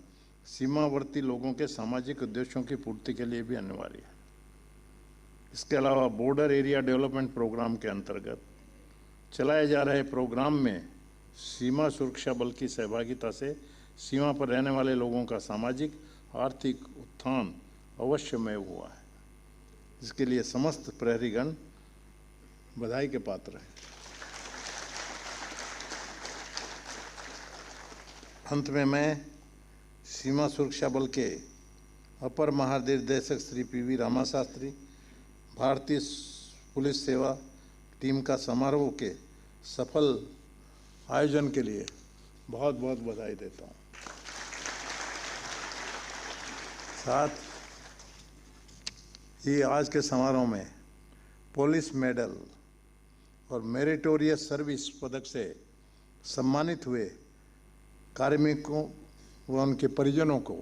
सीमावर्ती लोगों के सामाजिक उद्देश्यों की पूर्ति के लिए भी अनिवार्य है। इसके अलावा बॉर्डर एरिया डेवलपमेंट प्रोग्राम के अंतर्गत चलाए जा रहे प्रोग्राम में सीमा सुरक्षा बल की सहभागिता से सीमा पर रहने वाले लोगों का सामाजिक आर्थिक उत्थान अवश्यमय हुआ है। इसके लिए समस्त प्रहरीगण बधाई के पात्र हैं। अंत में मैं सीमा सुरक्षा बल के अपर महानिदेशक श्री पी.वी. रामा शास्त्री, भारतीय पुलिस सेवा टीम का समारोह के सफल आयोजन के लिए बहुत बहुत बधाई देता हूँ। साथ ही आज के समारोह में पुलिस मेडल और मेरिटोरियस सर्विस पदक से सम्मानित हुए कार्मिकों व उनके परिजनों को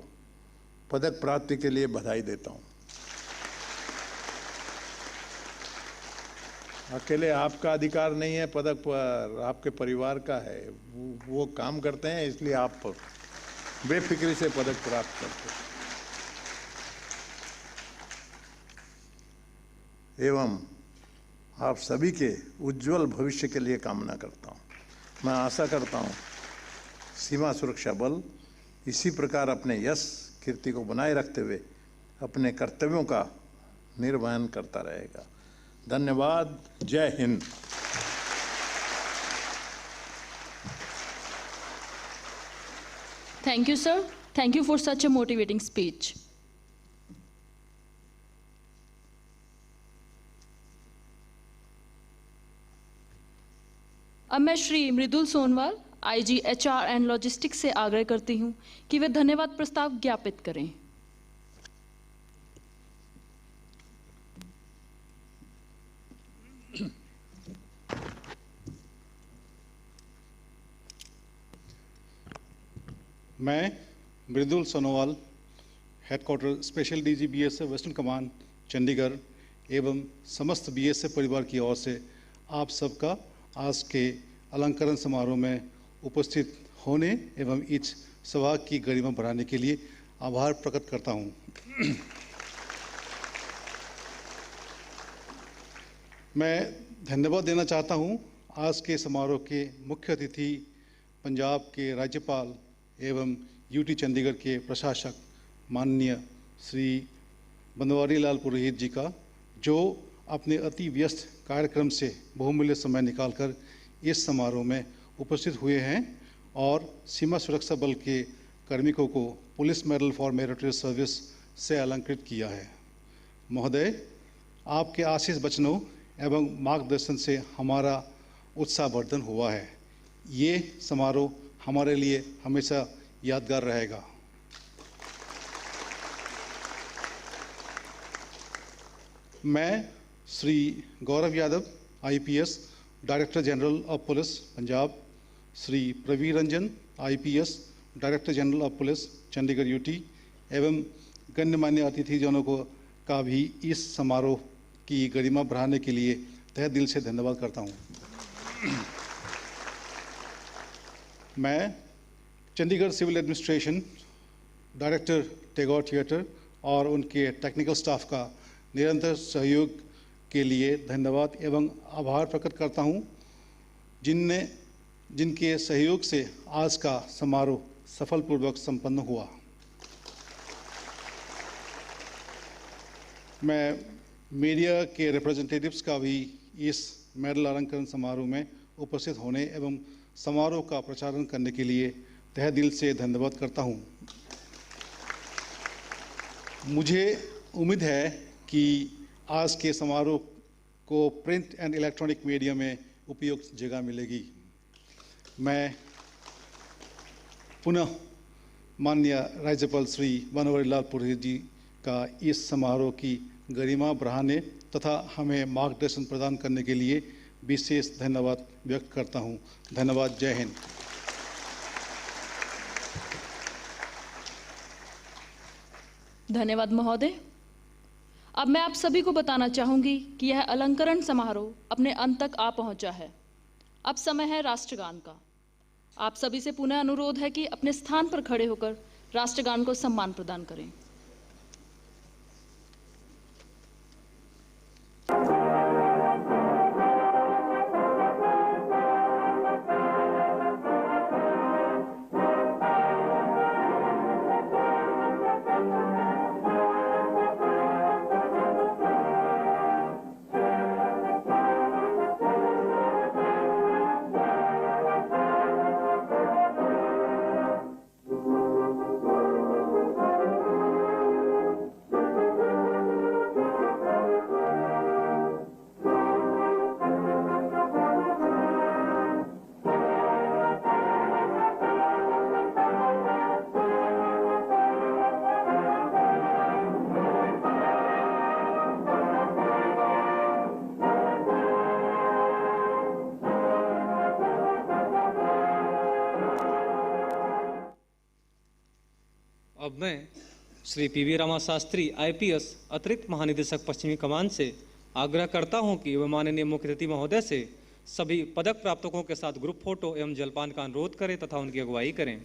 पदक प्राप्ति के लिए बधाई देता हूँ। अकेले आपका अधिकार नहीं है पदक पर, आपके परिवार का है। वो काम करते हैं, इसलिए आप बेफिक्री से पदक प्राप्त करते हैं। एवं आप सभी के उज्जवल भविष्य के लिए कामना करता हूँ। मैं आशा करता हूँ सीमा सुरक्षा बल इसी प्रकार अपने यश कीर्ति को बनाए रखते हुए अपने कर्तव्यों का निर्वहन करता रहेगा। धन्यवाद। जय Hind. Thank you, sir. Thank you for such a motivating speech. अब मैं Shri Mridul Sonowal, IG HR and logistics से आग्रह करती हूं कि वे धन्यवाद प्रस्ताव ज्ञापित करें। मैं Mridul Sonowal, headquarter special DG BSF western command Chandigarh एवं समस्त बीएसएफ परिवार की ओर से आप सबका आज के अलंकरण समारोह में उपस्थित होने एवं इस सभा की गरिमा बढ़ाने के लिए आभार प्रकट करता हूं। मैं धन्यवाद देना चाहता हूं आज के समारोह के मुख्य अतिथि पंजाब के राज्यपाल एवं यूटी चंडीगढ़ के प्रशासक माननीय श्री बनवारी लाल पुरोहित जी का, जो अपने अति व्यस्त कार्यक्रम से बहुमूल्य समय निकालकर इस समारोह में उपस्थित हुए हैं और सीमा सुरक्षा बल के कार्मिकों को police medal for meritorious service से अलंकृत किया है। महोदय, आपके आशीष वचनों एवं मार्गदर्शन से हमारा उत्साहवर्धन हुआ है। ये समारोह हमारे लिए हमेशा यादगार रहेगा। मैं Shri Gaurav Yadav, IPS, director general of police Punjab, Shri Pravir Ranjan, IPS, director general of police Chandigarh UT एवं गण्यमान्य अतिथिजनों को का भी इस समारोह की गरिमा बढ़ाने के लिए तहे दिल से धन्यवाद करता हूँ। मैं Chandigarh civil administration, director Tagore theatre और उनके टेक्निकल स्टाफ का निरंतर सहयोग के लिए धन्यवाद एवं आभार प्रकट करता हूं, जिनके सहयोग से आज का समारोह सफलपूर्वक संपन्न हुआ। मैं मीडिया के रिप्रेजेंटेटिव्स का भी इस मेडल अलंकरण समारोह में उपस्थित होने एवं समारोह का प्रचारण करने के लिए तहे दिल से धन्यवाद करता हूं। मुझे उम्मीद है कि आज के समारोह को प्रिंट एंड इलेक्ट्रॉनिक मीडिया में उपयुक्त जगह मिलेगी। मैं पुनः माननीय राज्यपाल श्री बनवारी लाल पुरोहित जी का इस समारोह की गरिमा बढ़ाने तथा हमें मार्गदर्शन प्रदान करने के लिए विशेष धन्यवाद व्यक्त करता हूं। धन्यवाद। जय हिंद। धन्यवाद महोदय। अब मैं आप सभी को बताना चाहूंगी कि यह अलंकरण समारोह अपने अंत तक आ पहुंचा है। अब समय है राष्ट्रगान का। आप सभी से पुनः अनुरोध है कि अपने स्थान पर खड़े होकर राष्ट्रगान को सम्मान प्रदान करें। अब मैं श्री पीवी रामा शास्त्री आईपीएस अतिरिक्त महानिदेशक पश्चिमी कमान से आग्रह करता हूं कि वह माननीय मुख्य अतिथि महोदय से सभी पदक प्राप्तकों के साथ ग्रुप फोटो एवं जलपान का अनुरोध करें तथा उनकी अगुवाई करें।